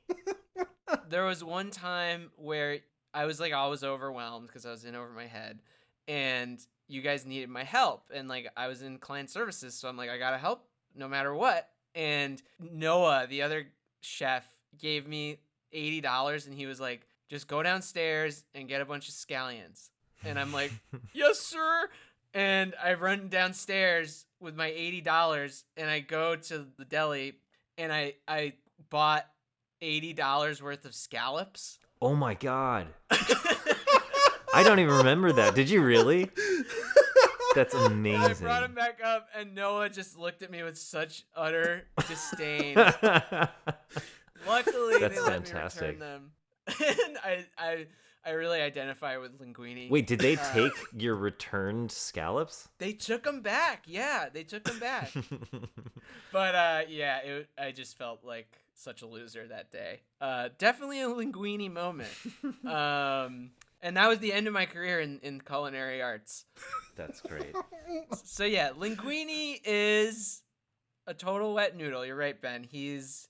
There was one time where I was like always overwhelmed because I was in over my head, and you guys needed my help, and like I was in client services, so I'm like I gotta help no matter what. And Noah, the other chef, gave me $80, and he was like, just go downstairs and get a bunch of scallions. And I'm like, yes sir. And I run downstairs with my $80, and I go to the deli, and I bought $80 worth of scallops. Oh my god. I don't even remember that. Did you really? That's amazing. I brought him back up, and Noah just looked at me with such utter disdain. Luckily, That's they let fantastic. me return them. And I really identify with Linguine. Wait, did they take your returned scallops? They took them back. Yeah, they took them back. But I just felt like such a loser that day. Definitely a Linguine moment. And that was the end of my career in culinary arts. That's great. So yeah, Linguine is a total wet noodle. You're right, Ben. He's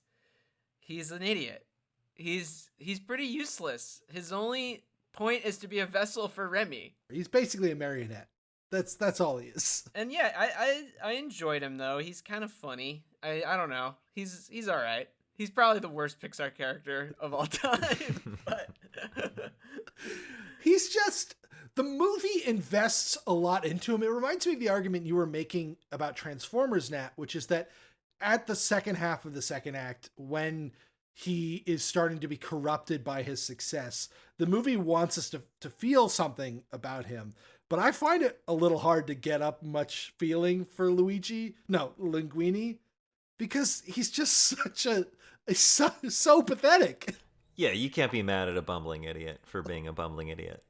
an idiot. He's pretty useless. His only point is to be a vessel for Remy. He's basically a marionette. That's all he is. And yeah, I enjoyed him though. He's kind of funny. I don't know. He's all right. He's probably the worst Pixar character of all time. But he's just, the movie invests a lot into him. It reminds me of the argument you were making about Transformers, Nat, which is that at the second half of the second act, when he is starting to be corrupted by his success, the movie wants us to feel something about him. But I find it a little hard to get up much feeling for Linguine, because he's just so pathetic. Yeah, you can't be mad at a bumbling idiot for being a bumbling idiot.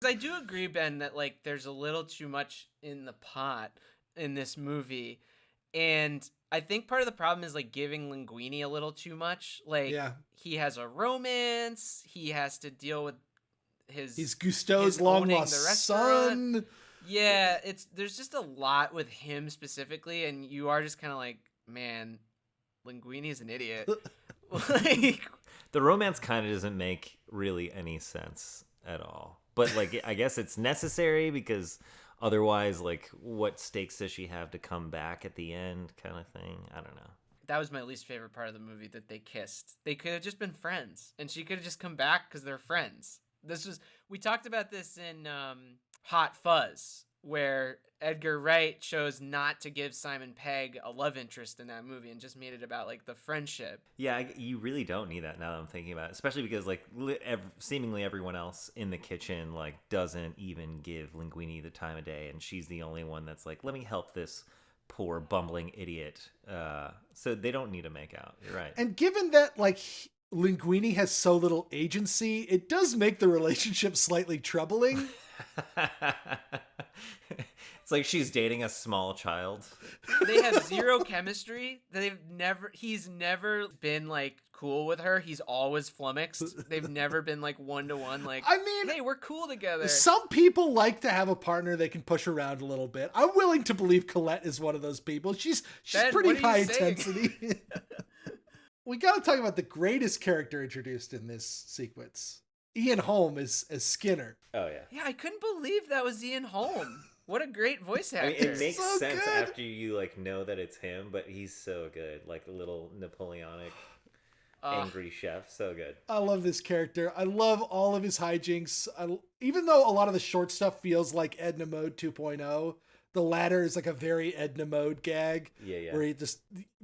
I do agree, Ben, that like there's a little too much in the pot in this movie. And I think part of the problem is like giving Linguine a little too much. Like he has a romance, he has to deal with he's Gusteau's long lost son. Yeah, there's just a lot with him specifically, and you are just kind of like, man, Linguine is an idiot. Like, the romance kind of doesn't make really any sense at all. But like, I guess it's necessary because otherwise, like, what stakes does she have to come back at the end, kind of thing? I don't know. That was my least favorite part of the movie, that they kissed. They could have just been friends, and she could have just come back because they're friends. We talked about this in Hot Fuzz, where Edgar Wright chose not to give Simon Pegg a love interest in that movie and just made it about like the friendship. Yeah, you really don't need that now that I'm thinking about it, especially because like seemingly everyone else in the kitchen like doesn't even give Linguine the time of day, and she's the only one that's like, let me help this poor bumbling idiot. So they don't need to make out. You're right. And given that like Linguine has so little agency, it does make the relationship slightly troubling. It's like she's dating a small child. They have zero chemistry. He's never been like cool with her. He's always flummoxed. They've never been like one-to-one, like, I mean, hey, we're cool together. Some people like to have a partner they can push around a little bit. I'm willing to believe Colette is one of those people. She's Ben, pretty high intensity. We got to talk about the greatest character introduced in this sequence. Ian Holm as Skinner. Oh yeah. Yeah, I couldn't believe that was Ian Holm. What a great voice actor. I mean, it makes So sense good. after you like know that it's him, but he's so good. Like a little Napoleonic angry chef, so good. I love this character. I love all of his hijinks. Even though a lot of the short stuff feels like Edna Mode 2.0, the latter is like a very Edna Mode gag. Yeah. Where he just,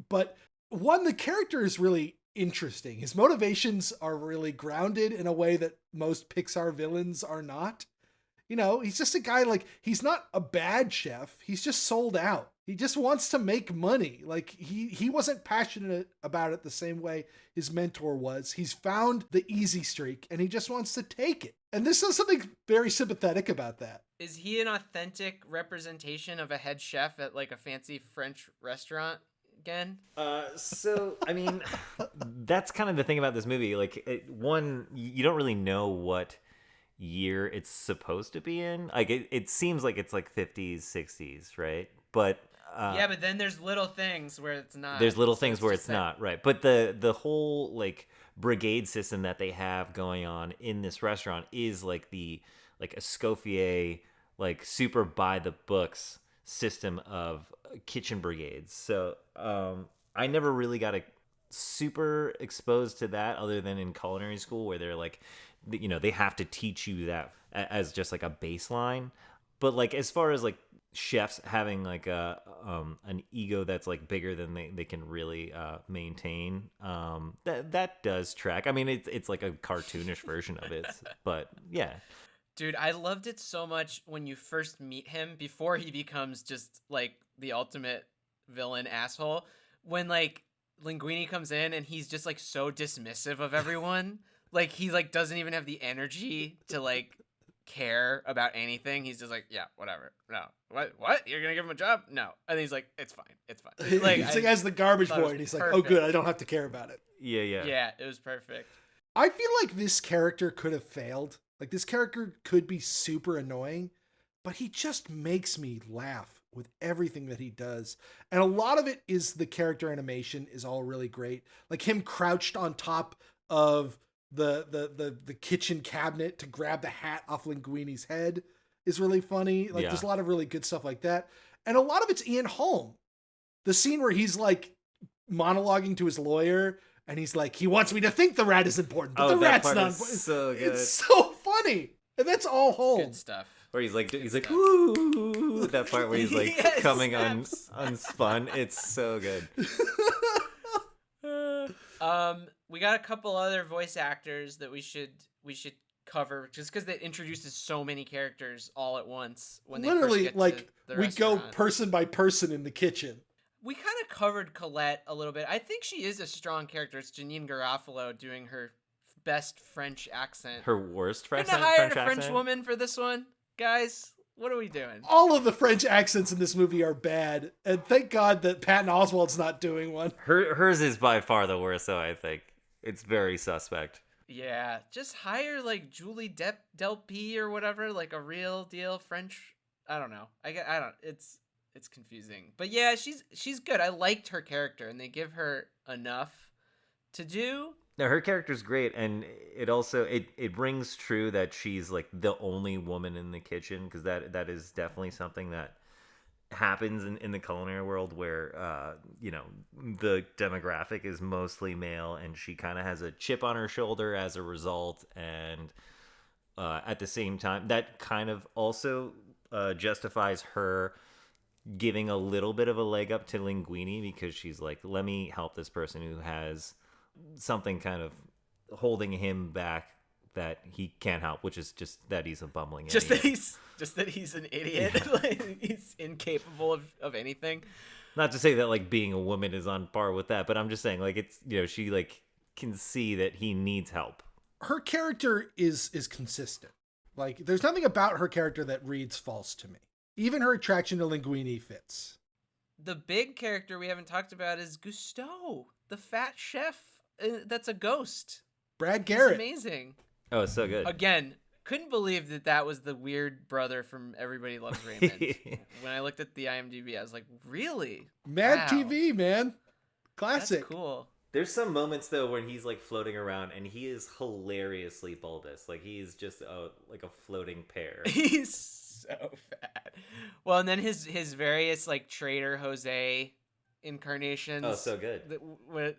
but the character is really interesting. His motivations are really grounded in a way that most Pixar villains are not. You know, he's just a guy, like, he's not a bad chef. He's just sold out. He just wants to make money. Like, he wasn't passionate about it the same way his mentor was. He's found the easy streak, and he just wants to take it. And this is something very sympathetic about that. Is he an authentic representation of a head chef at like a fancy French restaurant again? So I mean, that's kind of the thing about this movie. Like, you don't really know what year it's supposed to be in. Like, it seems like it's like 50s, 60s, right? But yeah, but then there's little things where it's not. There's little things where it's not, right? But the whole like brigade system that they have going on in this restaurant is like a Escoffier, like super by the books system of kitchen brigades. So I never really got super exposed to that other than in culinary school, where they're like, you know, they have to teach you that as just like a baseline. But like, as far as like chefs having like an ego that's like bigger than they can really maintain, that does track. I mean, it's like a cartoonish version of it, but yeah. Dude, I loved it so much when you first meet him before he becomes just like the ultimate villain asshole. When like Linguine comes in and he's just like so dismissive of everyone. Like, he like doesn't even have the energy to like care about anything. He's just like, yeah, whatever. No. What? You're gonna give him a job? No. And he's like, it's fine. Like, He's like, as the garbage boy, and he's like, oh good, I don't have to care about it. Yeah. Yeah, it was perfect. I feel like this character could have failed. Like, this character could be super annoying, but he just makes me laugh with everything that he does. And a lot of it is the character animation is all really great. Like, him crouched on top of the kitchen cabinet to grab the hat off Linguini's head is really funny. Like, there's a lot of really good stuff like that. And a lot of it's Ian Holm. The scene where he's like monologuing to his lawyer, and he's like, he wants me to think the rat is important, but the rat's not important. So good. It's so funny. And that's all Holm. Good stuff. Where he's like, ooh, that part where he's like Yes, coming unspun. It's so good. We got a couple other voice actors that we should cover, just because it introduces so many characters all at once. When Literally, they first get like, to the we go restaurant. person by person in the kitchen. We kind of covered Colette a little bit. I think she is a strong character. It's Janine Garofalo doing her best French accent. Her worst French Couldn't have hired French a French accent? woman for this one, guys. What are we doing? All of the French accents in this movie are bad, and thank God that Patton Oswalt's not doing one. Hers is by far the worst, though. I think it's very suspect. Yeah, just hire like Julie Delpy or whatever, like a real deal French. I don't know. I don't. It's confusing, but yeah, she's good. I liked her character, and they give her enough to do. No, her character's great, and it also it rings true that she's like the only woman in the kitchen, because that is definitely something that happens in the culinary world, where you know, the demographic is mostly male, and she kind of has a chip on her shoulder as a result, and at the same time, that kind of also justifies her giving a little bit of a leg up to Linguine, because she's like, let me help this person who has something kind of holding him back that he can't help, which is just that he's a bumbling idiot. That he's an idiot. Like, he's incapable of anything. Not to say that like being a woman is on par with that, but I'm just saying, like, it's, you know, she like can see that he needs help. Her character is consistent. Like, there's nothing about her character that reads false to me. Even her attraction to Linguine fits. The big character we haven't talked about is Gusteau, the fat chef that's a ghost. Brad Garrett. He's amazing. Oh, it's so good. Again, couldn't believe that was the weird brother from Everybody Loves Raymond. When I looked at the IMDb, I was like, really? Mad Wow. TV, man. Classic. That's cool. There's some moments though when he's like floating around and he is hilariously bulbous. Like he's just like a floating pear. He's so fat. Well, and then his various like Trader Jose incarnations. Oh, so good.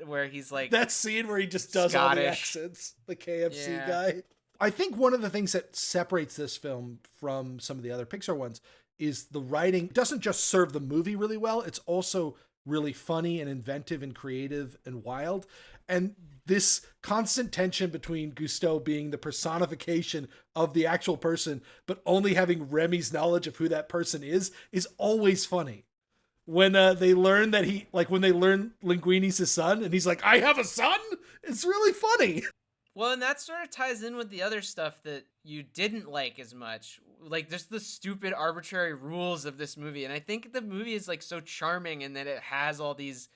Where he's like that scene where he just does all the Scottish accents, the KFC Yeah. guy. I think one of the things that separates this film from some of the other Pixar ones is the writing doesn't just serve the movie really well. It's also really funny and inventive and creative and wild. And this constant tension between Gusteau being the personification of the actual person, but only having Remy's knowledge of who that person is always funny. When they learn that when they learn Linguine's his son and he's like, I have a son? It's really funny. Well, and that sort of ties in with the other stuff that you didn't like as much. Like, just the stupid arbitrary rules of this movie. And I think the movie is, like, so charming in that it has all these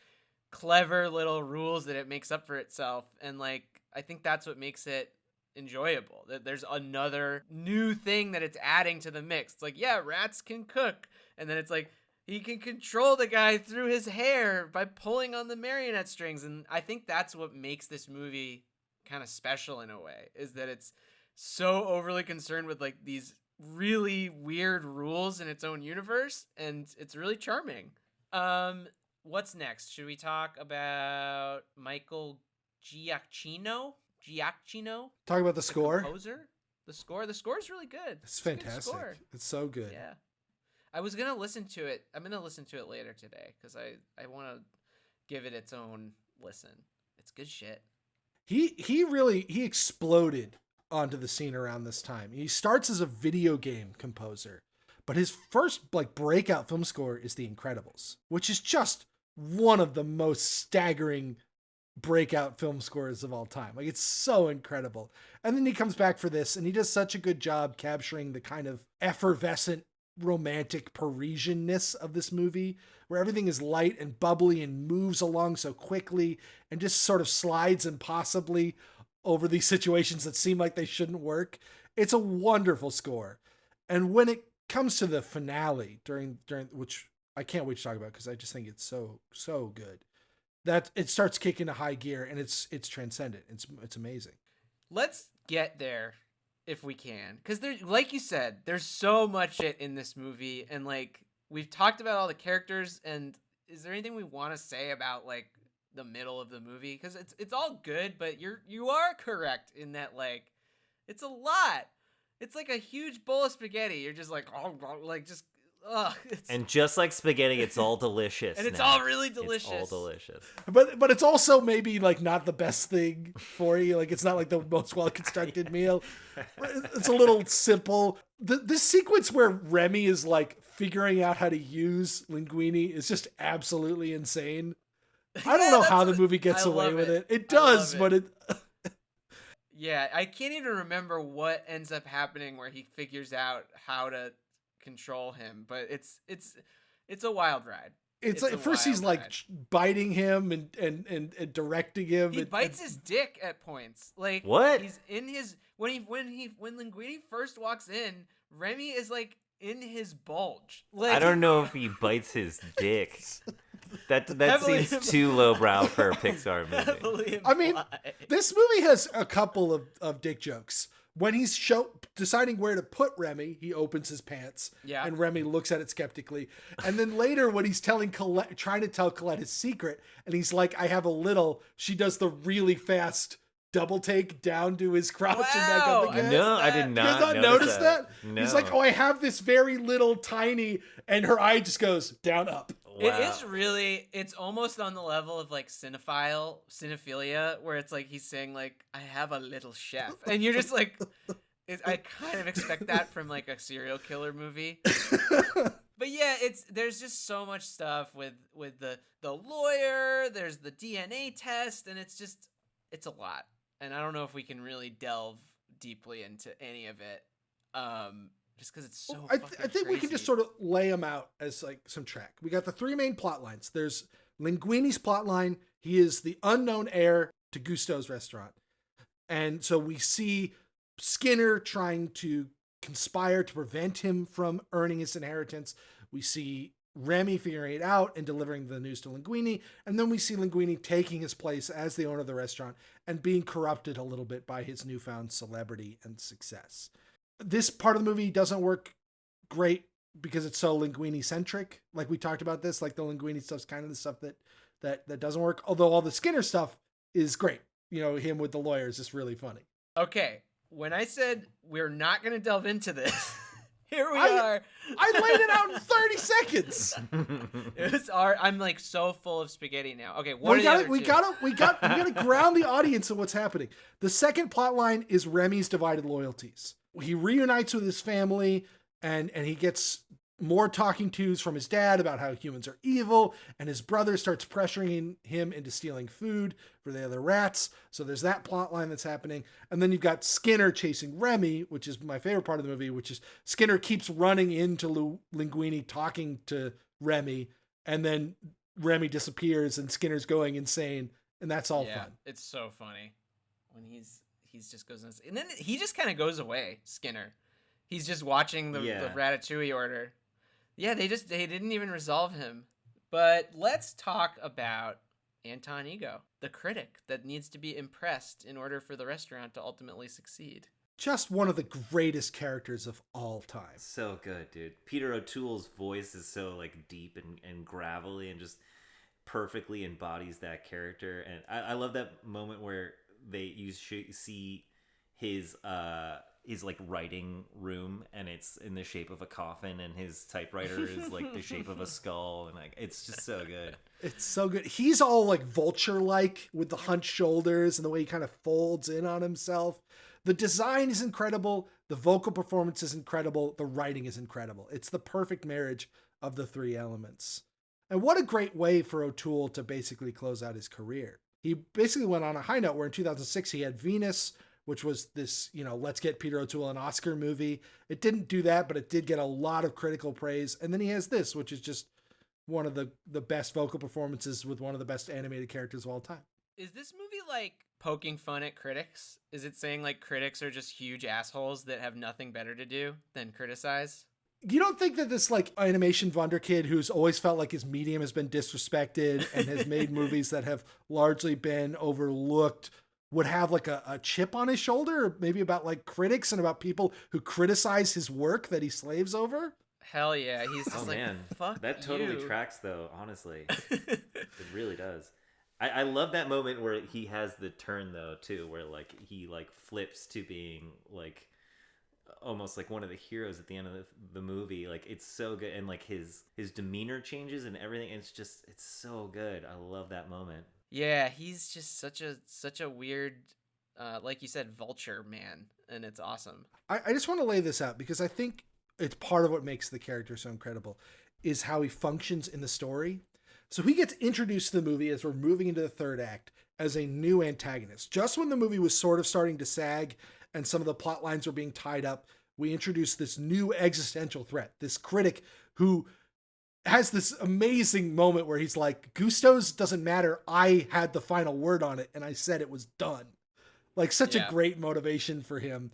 clever little rules that it makes up for itself. And, like, I think that's what makes it enjoyable. That there's another new thing that it's adding to the mix. It's like, yeah, rats can cook. And then it's like, he can control the guy through his hair by pulling on the marionette strings. And I think that's what makes this movie kind of special in a way, is that it's so overly concerned with like these really weird rules in its own universe, and it's really charming. What's next? Should we talk about Michael Giaccino? Talk about the score. Composer? The score is really good. It's a good fantastic. score. It's so good. Yeah. I was going to listen to it. I'm going to listen to it later today because I want to give it its own listen. It's good shit. He exploded onto the scene around this time. He starts as a video game composer, but his first like breakout film score is The Incredibles, which is just one of the most staggering breakout film scores of all time. Like, it's so incredible. And then he comes back for this and he does such a good job capturing the kind of effervescent romantic Parisianness of this movie, where everything is light and bubbly and moves along so quickly and just sort of slides impossibly over these situations that seem like they shouldn't work. It's a wonderful score. And when it comes to the finale during which I can't wait to talk about because I just think it's so good, that it starts kicking a high gear and it's transcendent. It's amazing. Let's get there if we can, because there's, like you said, there's so much shit in this movie, and like we've talked about all the characters. And is there anything we want to say about like the middle of the movie? Because it's all good, but you are correct in that like it's a lot. It's like a huge bowl of spaghetti. You're just like, oh, like just ugh. And just like spaghetti, it's all delicious. And it's now. all really delicious. It's all delicious. But it's also maybe like not the best thing for you. Like, it's not like the most well-constructed meal. It's a little simple. This sequence where Remy is like figuring out how to use Linguine is just absolutely insane. I don't know how the movie gets away with it. It does, but it yeah, I can't even remember what ends up happening where he figures out how to control him, but it's a wild ride. It's like first he's like biting him and directing him. He bites his dick at points. Like, what? He's in his when Linguine first walks in, Remy is like in his bulge. Like, I don't know if he bites his dick. That seems too lowbrow for a Pixar movie. I mean, this movie has a couple of dick jokes. When he's deciding where to put Remy, he opens his pants, and Remy looks at it skeptically. And then later, when he's trying to tell Colette his secret, and he's like, "I have a little," she does the really fast double take down to his crotch and back up again. No, I did not. You guys not notice that? No. He's like, "Oh, I have this very little tiny," and her eye just goes down, up. Wow. It is really, it's almost on the level of like cinephilia, where it's like he's saying like, "I have a little chef," and you're just like, I kind of expect that from like a serial killer movie. But yeah, there's just so much stuff with the lawyer. There's the DNA test, and it's a lot. And I don't know if we can really delve deeply into any of it. Just because it's so I think we can just sort of lay them out as like some track. We got the three main plot lines. There's Linguine's plot line. He is the unknown heir to Gusteau's restaurant. And so we see Skinner trying to conspire to prevent him from earning his inheritance. We see Remy figuring it out and delivering the news to Linguine. And then we see Linguine taking his place as the owner of the restaurant and being corrupted a little bit by his newfound celebrity and success. This part of the movie doesn't work great because it's so Linguine centric. Like we talked about this, like the Linguine stuff's kind of the stuff that doesn't work. Although all the Skinner stuff is great. You know, him with the lawyer is just really funny. Okay. When I said we're not going to delve into this, here we are. I laid it out in 30 seconds. It was I'm like so full of spaghetti now. Okay, we gotta ground the audience in what's happening. The second plot line is Remy's divided loyalties. He reunites with his family and he gets more talking tos from his dad about how humans are evil, and his brother starts pressuring him into stealing food for the other rats. So there's that plot line that's happening. And then you've got Skinner chasing Remy, which is my favorite part of the movie, which is Skinner keeps running into Linguine talking to Remy, and then Remy disappears and Skinner's going insane, and that's all fun. It's so funny when he's just goes insane. And then he just kind of goes away, Skinner. He's just watching the Ratatouille order. Yeah, they didn't even resolve him. But let's talk about Anton Ego, the critic that needs to be impressed in order for the restaurant to ultimately succeed. Just one of the greatest characters of all time. So good, dude. Peter O'Toole's voice is so like deep and gravelly and just perfectly embodies that character. And I love that moment where you see his like writing room, and it's in the shape of a coffin, and his typewriter is like the shape of a skull, and like it's just so good. It's so good. He's all like vulture-like with the hunched shoulders and the way he kind of folds in on himself. The design is incredible. The vocal performance is incredible. The writing is incredible. It's the perfect marriage of the three elements. And what a great way for O'Toole to basically close out his career. He basically went on a high note where in 2006 he had Venus, which was this, let's get Peter O'Toole an Oscar movie. It didn't do that, but it did get a lot of critical praise. And then he has this, which is just one of the best vocal performances with one of the best animated characters of all time. Is this movie like poking fun at critics? Is it saying like critics are just huge assholes that have nothing better to do than criticize? You don't think that this like animation wunderkid who's always felt like his medium has been disrespected and has made movies that have largely been overlooked would have like a chip on his shoulder, or maybe about like critics and about people who criticize his work that he slaves over? Hell yeah. He's just fuck that totally you. tracks though, honestly. It really does. I love that moment where he has the turn though too, where like he like flips to being like almost like one of the heroes at the end of the movie. Like it's so good, and like his demeanor changes and everything. It's so good. I love that moment. Yeah, he's just such a weird, like you said, vulture man, and it's awesome. I just want to lay this out because I think it's part of what makes the character so incredible is how he functions in the story. So he gets introduced to the movie as we're moving into the third act as a new antagonist. Just when the movie was sort of starting to sag and some of the plot lines were being tied up, we introduced this new existential threat, this critic who has this amazing moment where he's like, Gusto's doesn't matter. I had the final word on it and I said it was done. Like such a great motivation for him.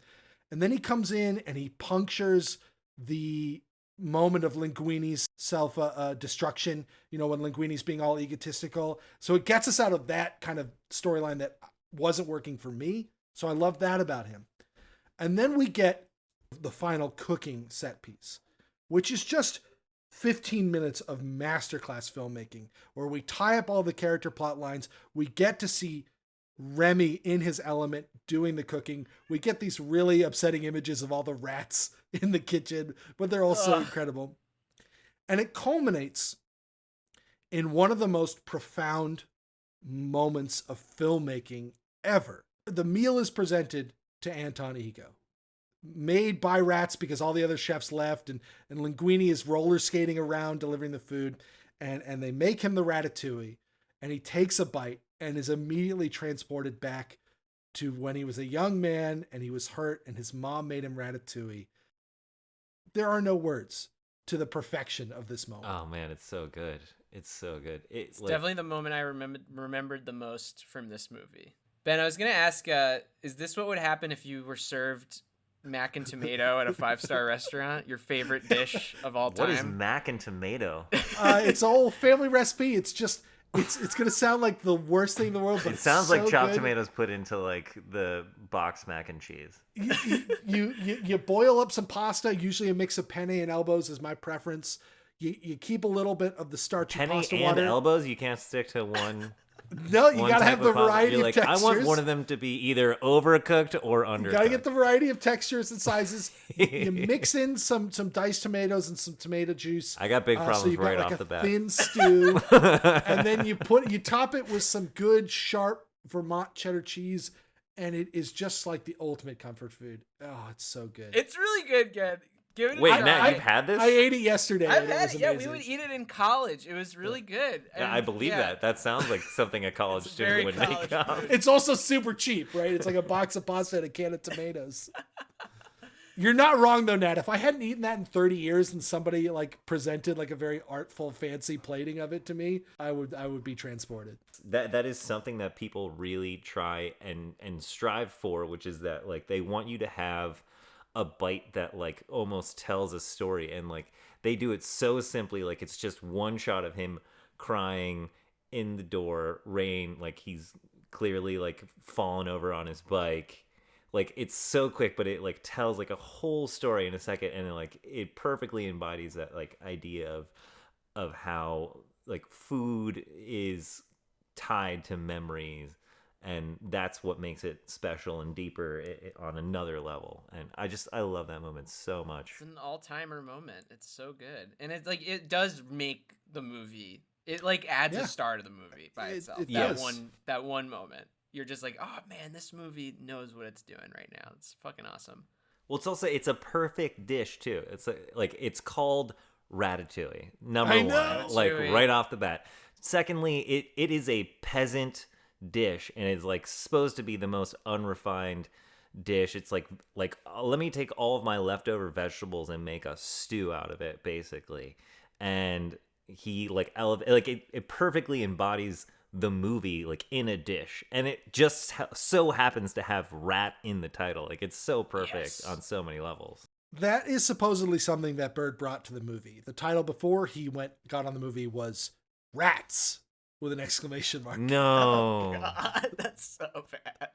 And then he comes in and he punctures the moment of Linguine's self-destruction, when Linguine's being all egotistical. So it gets us out of that kind of storyline that wasn't working for me. So I love that about him. And then we get the final cooking set piece, which is just 15 minutes of masterclass filmmaking where we tie up all the character plot lines. We get to see Remy in his element doing the cooking. We get these really upsetting images of all the rats in the kitchen, but they're also incredible. And it culminates in one of the most profound moments of filmmaking ever. The meal is presented to Anton Ego, made by rats because all the other chefs left, and Linguine is roller skating around delivering the food, and they make him the ratatouille, and he takes a bite and is immediately transported back to when he was a young man and he was hurt and his mom made him ratatouille. There are no words to the perfection of this moment. Oh man, it's so good. It's so good. It's definitely the moment I remembered the most from this movie. Ben, I was going to ask, is this what would happen if you were served mac and tomato at a 5-star restaurant? Your favorite dish of all time? What is mac and tomato? It's an old family recipe. It's just it's gonna sound like the worst thing in the world, but It sounds so like chopped good. tomatoes put into like the box mac and cheese. You boil up some pasta. Usually a mix of penne and elbows is my preference. You keep a little bit of the starchy Penny pasta and water. elbows, you can't stick to one. No, you one gotta type have the of pasta. variety You're of like, textures. I want one of them to be either overcooked or undercooked. You gotta get the variety of textures and sizes. You mix in some diced tomatoes and some tomato juice. I got big so problems you've got right like off a the bat. thin stew, and then you top it with some good sharp Vermont cheddar cheese, and it is just like the ultimate comfort food. Oh, it's so good. It's really good, Ken. Give it a Wait, try. Nat, you've had this? I ate it yesterday. I've and it had was it. Yeah, we amazing. would eat it in college. It was really good. Yeah, And, I believe yeah. that. That sounds like something a college It's very student would make college up. food. It's also super cheap, right? It's like a box of pasta and a can of tomatoes. You're not wrong though, Nat. If I hadn't eaten that in 30 years and somebody like presented like a very artful, fancy plating of it to me, I would be transported. That is something that people really try and strive for, which is that like they want you to have a bite that like almost tells a story, and like they do it so simply. Like it's just one shot of him crying in the door, rain, like he's clearly like fallen over on his bike. Like it's so quick, but it like tells like a whole story in a second, and it perfectly embodies that like idea of how like food is tied to memories, and that's what makes it special and deeper on another level. And I love that moment so much. It's an all-timer moment. It's so good, and it's like it does make the movie. It like adds Yeah. a star to the movie by It- itself. it that does. one moment. You're just like, oh man, this movie knows what it's doing right now. It's fucking awesome. Well, it's a perfect dish too. It's like it's called Ratatouille. Number I one, know. like Ratatouille. right off the bat. Secondly, it is a peasant dish, and it's like supposed to be the most unrefined dish. It's like let me take all of my leftover vegetables and make a stew out of it, basically. And he like it perfectly embodies the movie like in a dish, and it just so happens to have rat in the title. Like it's so perfect Yes. on so many levels. That is supposedly something that Bird brought to the movie. The title before he got on the movie was Rats with an exclamation mark. No. God, that's so bad.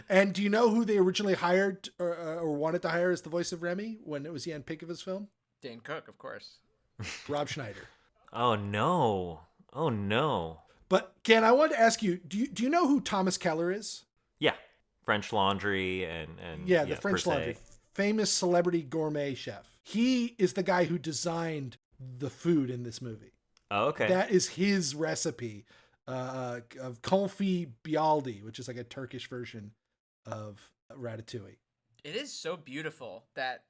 And do you know who they originally hired or wanted to hire as the voice of Remy when it was Jan Pinkava's film? Dan Cook, of course. Rob Schneider. Oh no. Oh no. But Ken, I wanted to ask you, do you know who Thomas Keller is? Yeah. French Laundry and Yeah, the French per se. Laundry. Famous celebrity gourmet chef. He is the guy who designed the food in this movie. Oh, okay. That is his recipe of confit bialdi, which is like a Turkish version of ratatouille. It is so beautiful that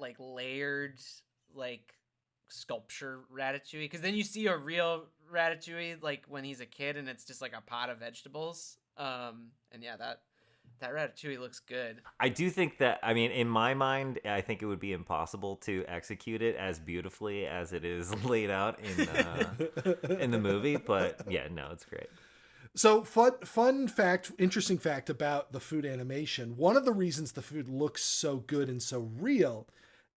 like layered like sculpture ratatouille, because then you see a real ratatouille like when he's a kid and it's just like a pot of vegetables. And yeah, that ratatouille looks good. I do think that, I mean, in my mind, I think it would be impossible to execute it as beautifully as it is laid out in the movie. But yeah, no, it's great. So fun fact, interesting fact about the food animation. One of the reasons the food looks so good and so real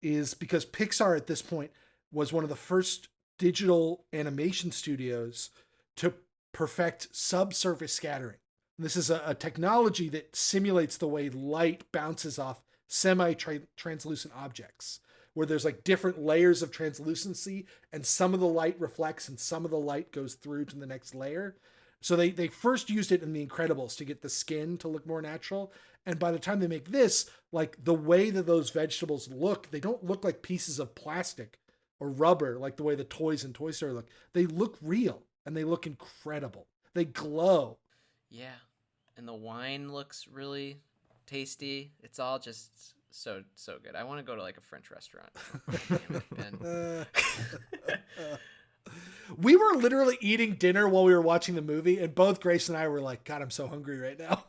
is because Pixar at this point was one of the first digital animation studios to perfect subsurface scattering. This is a technology that simulates the way light bounces off semi-translucent objects, where there's like different layers of translucency, and some of the light reflects and some of the light goes through to the next layer. So they first used it in The Incredibles to get the skin to look more natural. And by the time they make this, like the way that those vegetables look, they don't look like pieces of plastic or rubber like the way the toys in Toy Story look. They look real and they look incredible. They glow. Yeah. And the wine looks really tasty. It's all just so good. I want to go to like a French restaurant. Damn it, Ben. We were literally eating dinner while we were watching the movie, and both Grace and I were like, God, I'm so hungry right now.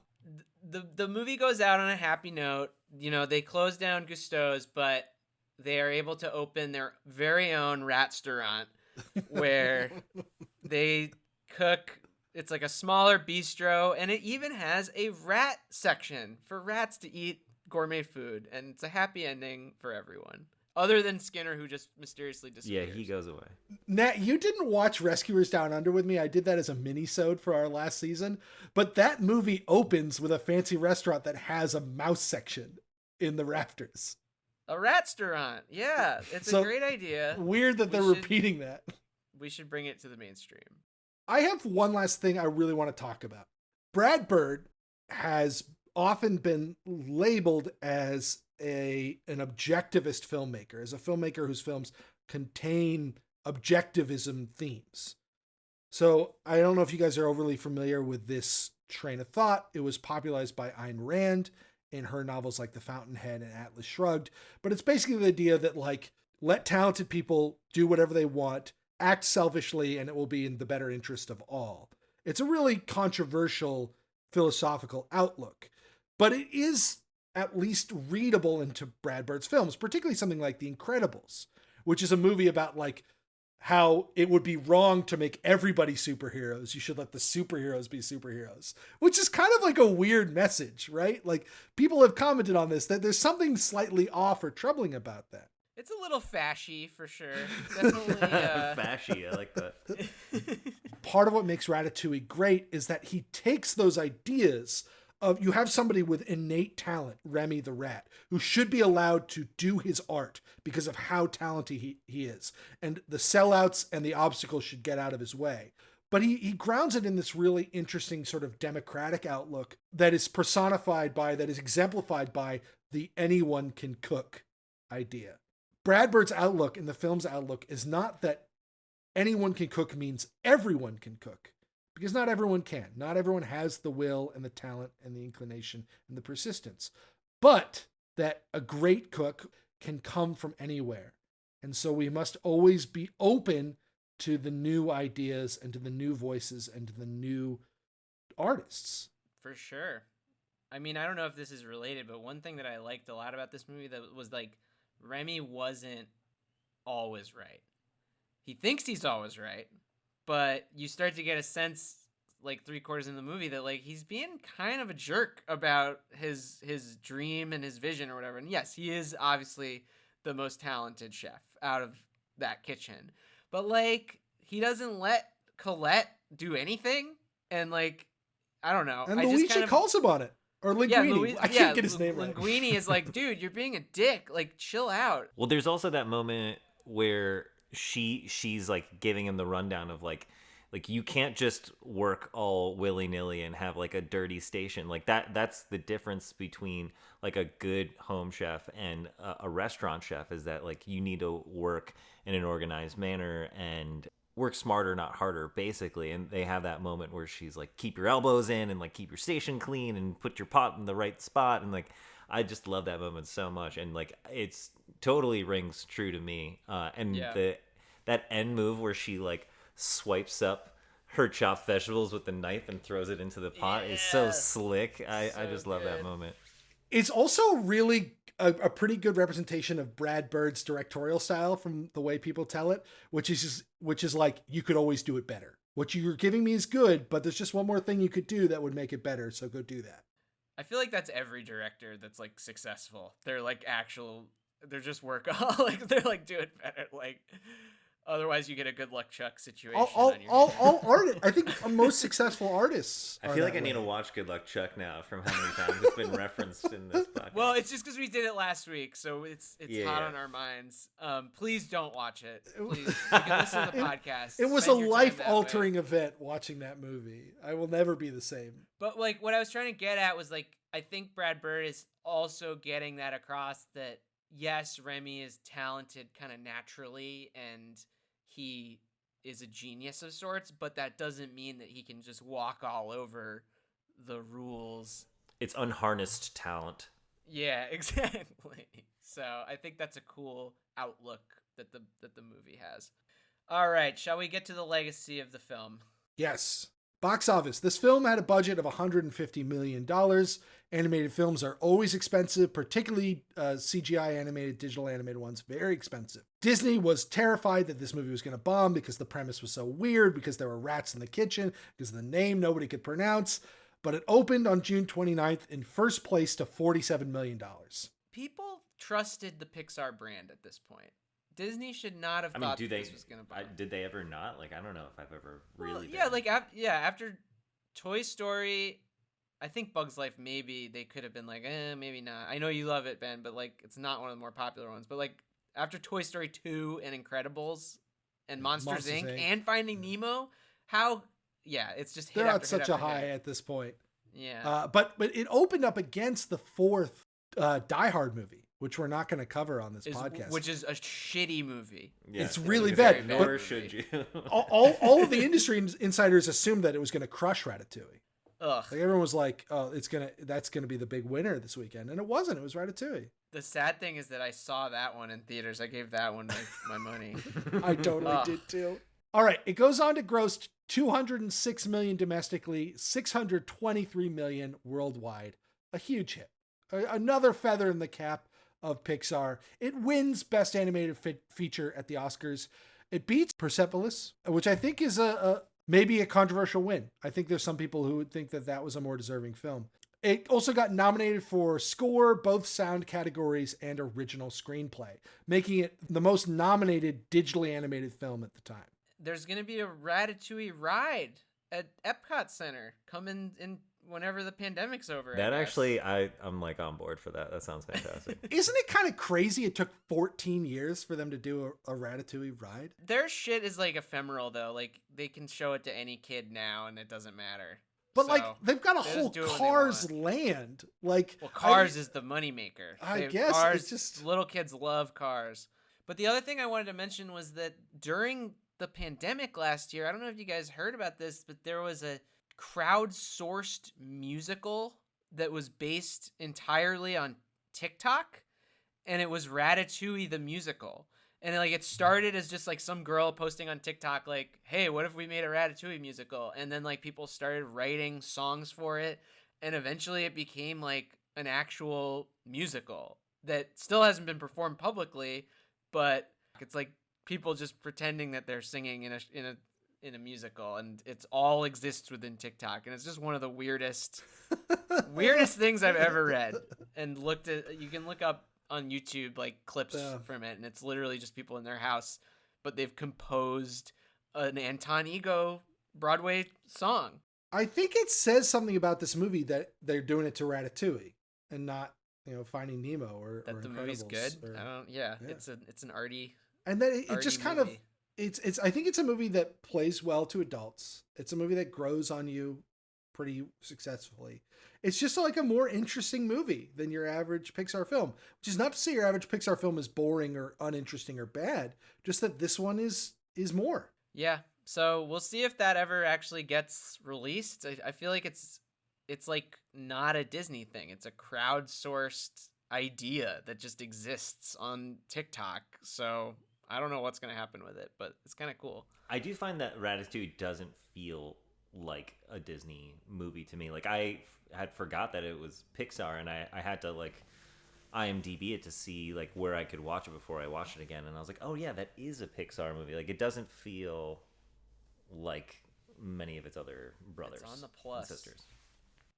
The movie goes out on a happy note. You know, they close down Gusteau's, but they are able to open their very own rat-staurant where they cook. It's like a smaller bistro, and it even has a rat section for rats to eat gourmet food, and it's a happy ending for everyone. Other than Skinner, who just mysteriously disappears. Yeah, he goes away. Nat, you didn't watch Rescuers Down Under with me. I did that as a mini-sode for our last season. But that movie opens with a fancy restaurant that has a mouse section in the rafters. A restaurant. Yeah, it's a great idea. Weird that they're repeating that. We should bring it to the mainstream. I have one last thing I really want to talk about. Brad Bird has often been labeled as an objectivist filmmaker, as a filmmaker whose films contain objectivism themes. So I don't know if you guys are overly familiar with this train of thought. It was popularized by Ayn Rand in her novels like The Fountainhead and Atlas Shrugged. But it's basically the idea that, like, let talented people do whatever they want, act selfishly, and it will be in the better interest of all. It's a really controversial philosophical outlook, but it is at least readable into Brad Bird's films, particularly something like The Incredibles, which is a movie about, like, how it would be wrong to make everybody superheroes. You should let the superheroes be superheroes, which is kind of like a weird message, right? Like, people have commented on this, that there's something slightly off or troubling about that. It's a little fashy for sure. Definitely. Fashy, I like that. Part of what makes Ratatouille great is that he takes those ideas of, you have somebody with innate talent, Remy the rat, who should be allowed to do his art because of how talented he is. And the sellouts and the obstacles should get out of his way. But he grounds it in this really interesting sort of democratic outlook that is personified by, that is exemplified by the anyone can cook idea. Brad Bird's outlook and the film's outlook is not that anyone can cook means everyone can cook. Because not everyone can. Not everyone has the will and the talent and the inclination and the persistence. But that a great cook can come from anywhere. And so we must always be open to the new ideas and to the new voices and to the new artists. For sure. I mean, I don't know if this is related, but one thing that I liked a lot about this movie that was, like, Remy wasn't always right. He thinks he's always right. But you start to get a sense, like 3/4 in the movie, that, like, he's being kind of a jerk about his dream and his vision or whatever. And yes, he is obviously the most talented chef out of that kitchen. But, like, he doesn't let Colette do anything. And, like, I don't know. And Luigi calls him on it. Or Linguine. Yeah, I can't get his name right. Linguine is like, dude, you're being a dick. Like, chill out. Well, there's also that moment where she's like giving him the rundown of like you can't just work all willy-nilly and have like a dirty station. Like that's the difference between like a good home chef and a restaurant chef, is that like you need to work in an organized manner and work smarter, not harder, basically. And they have that moment where she's like, keep your elbows in and like keep your station clean and put your pot in the right spot. And like, I just love that moment so much. And like, it's totally rings true to me. That end move where she like swipes up her chopped vegetables with the knife and throws it into the pot is so slick. I just love that moment. It's also really a pretty good representation of Brad Bird's directorial style from the way people tell it, which is like, you could always do it better. What you're giving me is good, but there's just one more thing you could do that would make it better. So go do that. I feel like that's every director that's like successful. They're like they're just workaholic. They're like, do it better. Like, otherwise you get a good luck Chuck situation. All artists. I think most successful artists. I feel like I need to watch Good Luck Chuck now from how many times it's been referenced in this podcast. Well, it's just because we did it last week, so it's hot on our minds. Please don't watch it. Please. You can listen to the podcast. It was a life-altering event watching that movie. I will never be the same. But like, what I was trying to get at was like, I think Brad Bird is also getting that across, that yes, Remy is talented kind of naturally and he is a genius of sorts, but that doesn't mean that he can just walk all over the rules. It's unharnessed talent. Yeah, exactly. So I think that's a cool outlook that the movie has. All right, shall we get to the legacy of the film? Yes. Box office. This film had a budget of $150 million. Animated films are always expensive, particularly CGI animated, digital animated ones, very expensive. Disney was terrified that this movie was going to bomb because the premise was so weird, because there were rats in the kitchen, because of the name nobody could pronounce. but it opened on June 29th in first place to $47 million. People trusted the Pixar brand at this point. Disney should not have thought this was going to buy. Did they ever not? Like, I don't know if I've ever really. Yeah, like after Toy Story, I think Bug's Life, maybe they could have been like, maybe not. I know you love it, Ben, but like it's not one of the more popular ones. But like after Toy Story 2 and Incredibles and Monsters Inc. and Finding Nemo, it's just hit they're after at such hit a after high hit. at this point. Yeah. But it opened up against the fourth Die Hard movie, which we're not going to cover on this podcast. Which is a shitty movie. Yeah, it's really bad. Nor should you. all of the industry insiders assumed that it was going to crush Ratatouille. Ugh. Like everyone was like, "Oh, that's gonna be the big winner this weekend," and it wasn't. It was Ratatouille. The sad thing is that I saw that one in theaters. I gave that one my money. I totally did too. All right, it goes on to gross $206 million domestically, $623 million worldwide. A huge hit. Another feather in the cap of Pixar. It wins Best Animated Feature at the Oscars. It beats Persepolis, which I think is maybe a controversial win. I think there's some people who would think that was a more deserving film. It also got nominated for score, both sound categories, and original screenplay, making it the most nominated digitally animated film at the time. There's going to be a Ratatouille ride at Epcot Center coming in whenever the pandemic's over. That actually, I'm like on board for that. That sounds fantastic. Isn't it kind of crazy it took 14 years for them to do a Ratatouille ride? Their shit is like ephemeral though. Like they can show it to any kid now and it doesn't matter. But So, like they've got a they whole just do what they Cars want. land. Like Cars is the moneymaker. I guess Cars, it's just little kids love Cars. But the other thing I wanted to mention was that during the pandemic last year, I don't know if you guys heard about this, but there was a crowdsourced musical that was based entirely on TikTok, and it was Ratatouille the Musical. And it started as just like some girl posting on TikTok like, hey, what if we made a Ratatouille musical? And then like people started writing songs for it, and eventually it became like an actual musical that still hasn't been performed publicly, but it's like people just pretending that they're singing in a musical, and it's all exists within TikTok, and it's just one of the weirdest things I've ever read and looked at. You can look up on YouTube like clips from it, and it's literally just people in their house, but they've composed an Anton Ego Broadway song. I think it says something about this movie that they're doing it to Ratatouille and not, Finding Nemo or the movie's good. It's an arty. And then it just kind movie. of it's I think it's a movie that plays well to adults. It's a movie that grows on you pretty successfully. It's just like a more interesting movie than your average Pixar film, which is not to say your average Pixar film is boring or uninteresting or bad, just that this one is more. Yeah. So we'll see if that ever actually gets released. I feel like it's like not a Disney thing. It's a crowdsourced idea that just exists on TikTok. So I don't know what's going to happen with it, but it's kind of cool. I do find that Ratatouille doesn't feel like a Disney movie to me. Like I had forgot that it was Pixar, and I had to like IMDb it to see like where I could watch it before I watched it again. And I was like, oh yeah, that is a Pixar movie. Like it doesn't feel like many of its other brothers It's on the Plus. and sisters.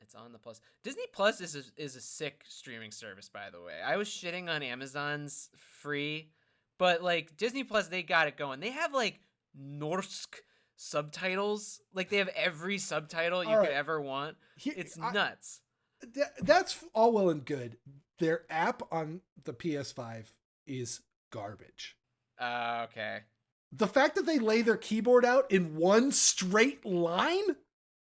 It's on the Plus. Disney Plus is a sick streaming service, by the way. I was shitting on Amazon's free, but like Disney Plus, they got it going. They have like Norsk subtitles. Like they have every subtitle you could ever want. It's nuts. That's all well and good. Their app on the PS5 is garbage. Okay. The fact that they lay their keyboard out in one straight line?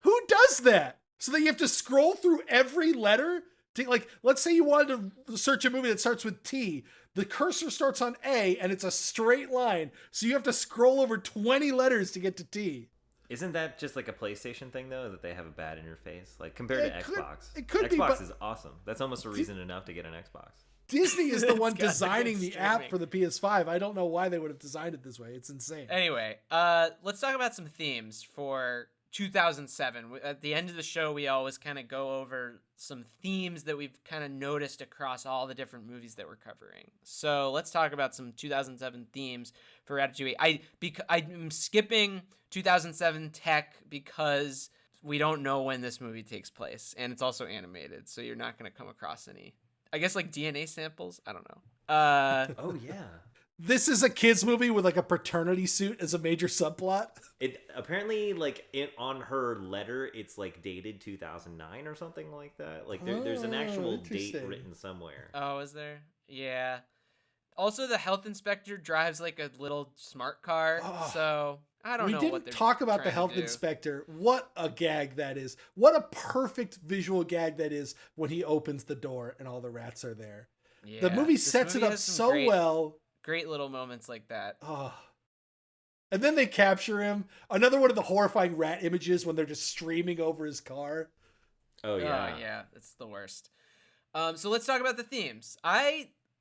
Who does that? So that you have to scroll through every letter? Like, let's say you wanted to search a movie that starts with T. The cursor starts on A, and it's a straight line. So you have to scroll over 20 letters to get to T. Isn't that just like a PlayStation thing, though, that they have a bad interface? Like, compared to Xbox. It could Xbox be, but is awesome. That's almost a reason enough to get an Xbox. Disney is the one It's got designing good the app streaming. for the PS5. I don't know why they would have designed it this way. It's insane. Anyway, let's talk about some themes for 2007. At the end of the show, we always kind of go over some themes that we've kind of noticed across all the different movies that we're covering. So let's talk about some 2007 themes for Ratatouille. I'm skipping 2007 tech because we don't know when this movie takes place, and it's also animated, so you're not going to come across any, I guess, like DNA samples. I don't know. Oh yeah. This is a kids movie with like a paternity suit as a major subplot. It apparently on her letter, it's like dated 2009 or something like that. Like there's an actual date written somewhere. Oh, is there? Yeah. Also, the health inspector drives like a little smart car, so I don't know what they're We didn't talk about the health inspector. What a gag that is. What a perfect visual gag that is when he opens the door and all the rats are there. Yeah. The movie sets it up so well. Great little moments like that. Oh. And then they capture him. Another one of the horrifying rat images when they're just streaming over his car. Oh yeah. Yeah, it's the worst. So let's talk about the themes.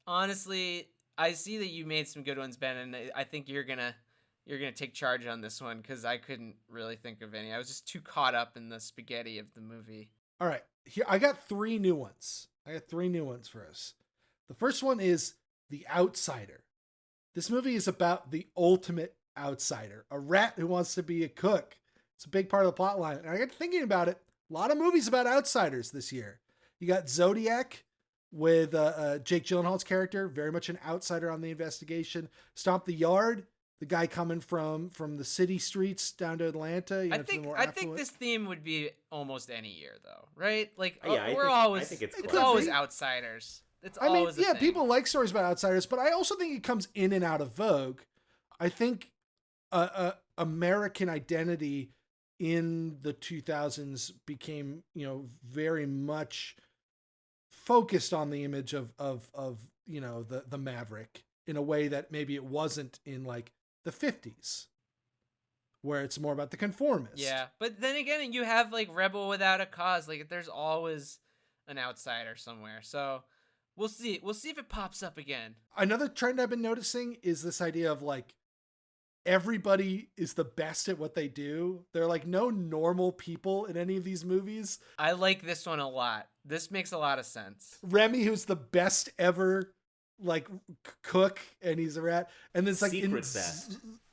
Honestly, I see that you made some good ones, Ben, and I think you're gonna take charge on this one because I couldn't really think of any. I was just too caught up in the spaghetti of the movie. All right, here I got 3 new ones. For us. The first one is The Outsider. This movie is about the ultimate outsider, a rat who wants to be a cook. It's a big part of the plot line. And I got thinking about it. A lot of movies about outsiders this year. You got Zodiac with Jake Gyllenhaal's character, very much an outsider on the investigation. Stomp the Yard, the guy coming from the city streets down to Atlanta. I think this theme would be almost any year, though, right? Like, I think it's always outsiders. People like stories about outsiders, but I also think it comes in and out of vogue. I think American Identity in the 2000s became, very much focused on the image of the maverick in a way that maybe it wasn't in like the 50s, where it's more about the conformist. Yeah, but then again, you have like Rebel Without a Cause. Like, there's always an outsider somewhere. So we'll see if it pops up again. Another trend I've been noticing is this idea of like everybody is the best at what they do. There are like no normal people in any of these movies. I like this one a lot. This makes a lot of sense. Remy, who's the best ever like cook, and he's a rat. And then it's like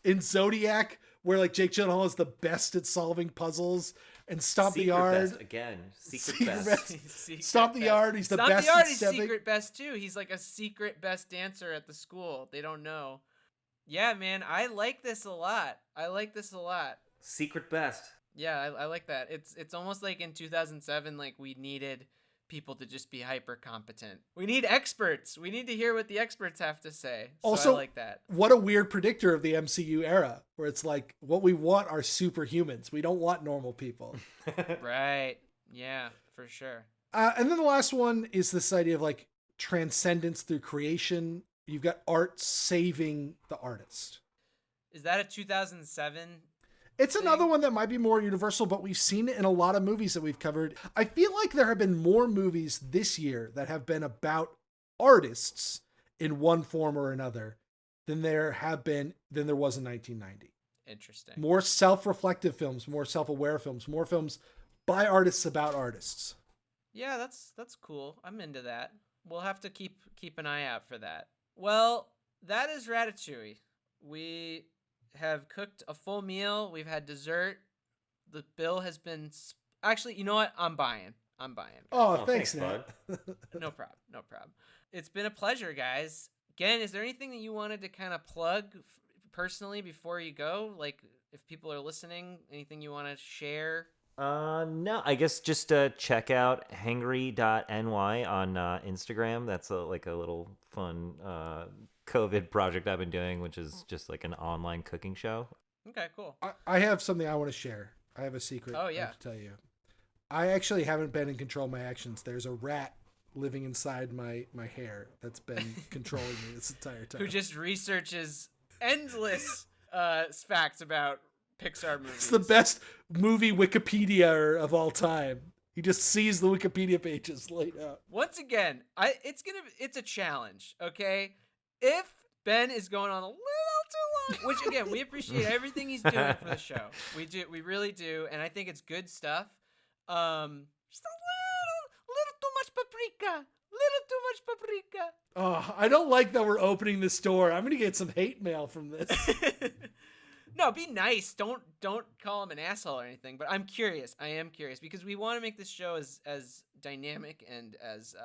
in Zodiac, where like Jake Gyllenhaal is the best at solving puzzles. And Stomp the Yard best. Again, secret best. Stomp the Yard, he's the best. Stomp the Yard, he's secret best too. He's like a secret best dancer at the school. They don't know. Yeah, man, I like this a lot. Secret best. Yeah, I like that. It's almost like in 2007, like we needed people to just be hyper competent. We need experts. We need to hear what the experts have to say. So also, I like that. What a weird predictor of the MCU era, where it's like what we want are superhumans. We don't want normal people. Right. Yeah, for sure. And then the last one is this idea of like transcendence through creation. You've got art saving the artist. Is that a 2007? It's another one that might be more universal, but we've seen it in a lot of movies that we've covered. I feel like there have been more movies this year that have been about artists in one form or another than there was in 1990. Interesting. More self-reflective films, more self-aware films, more films by artists about artists. Yeah, that's cool. I'm into that. We'll have to keep an eye out for that. Well, that is Ratatouille. We have cooked a full meal. We've had dessert. The bill has been... Actually, you know what? I'm buying. Oh, thanks, Nat. No problem. It's been a pleasure, guys. Again, is there anything that you wanted to kind of plug personally before you go? Like, if people are listening, anything you want to share? No, I guess just check out hangry.ny on Instagram. That's a little fun COVID project I've been doing, which is just like an online cooking show. Okay, cool. I have something I want to share. I have a secret. Oh, yeah. I have to tell you. I actually haven't been in control of my actions. There's a rat living inside my hair that's been controlling me this entire time. Who just researches endless facts about Pixar movies. It's the best movie Wikipedia of all time. He just sees the Wikipedia pages laid out. Once again, it's a challenge, okay? If Ben is going on a little too long, which again, we appreciate everything he's doing for the show. We really do, and I think it's good stuff. Just a little too much paprika. Oh, I don't like that we're opening this door. I'm going to get some hate mail from this. No, be nice. Don't call him an asshole or anything. But I'm curious. I am curious because we want to make this show as dynamic and as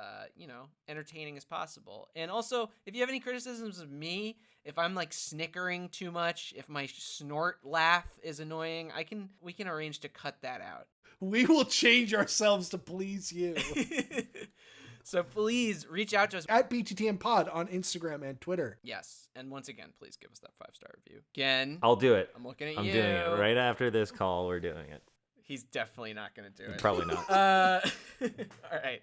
entertaining as possible. And also, if you have any criticisms of me, if I'm like snickering too much, if my snort laugh is annoying, we can arrange to cut that out. We will change ourselves to please you. So please reach out to us At BttM Pod on Instagram and Twitter. Yes. And once again, please give us that 5-star review. Again, I'll do it. I'm looking at I'm you. doing it right after this call. We're doing it. He's definitely not going to do it. Probably not. All right.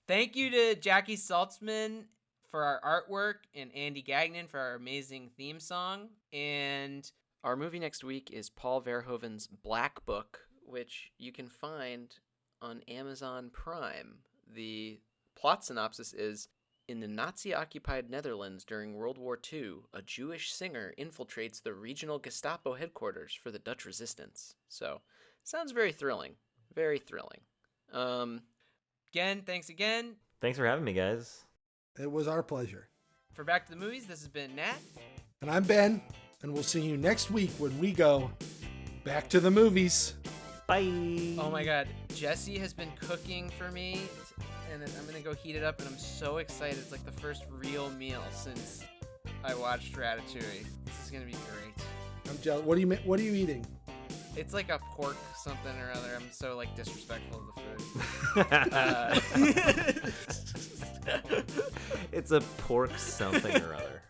Thank you to Jackie Saltzman for our artwork and Andy Gagnon for our amazing theme song. And our movie next week is Paul Verhoeven's Black Book, which you can find on Amazon Prime. The plot synopsis is, in the Nazi-occupied Netherlands during World War II, a Jewish singer infiltrates the regional Gestapo headquarters for the Dutch resistance. So, sounds very thrilling. Very thrilling. Again, thanks again. Thanks for having me, guys. It was our pleasure. For Back to the Movies, this has been Nat. And I'm Ben, and we'll see you next week when we go back to the movies. Bye. Oh my god, Jesse has been cooking for me, and I'm gonna go heat it up, and I'm so excited. It's like the first real meal since I watched Ratatouille. This is gonna be great. I'm jealous. What are you eating? It's like a pork something or other. I'm so like disrespectful of the food. It's a pork something or other.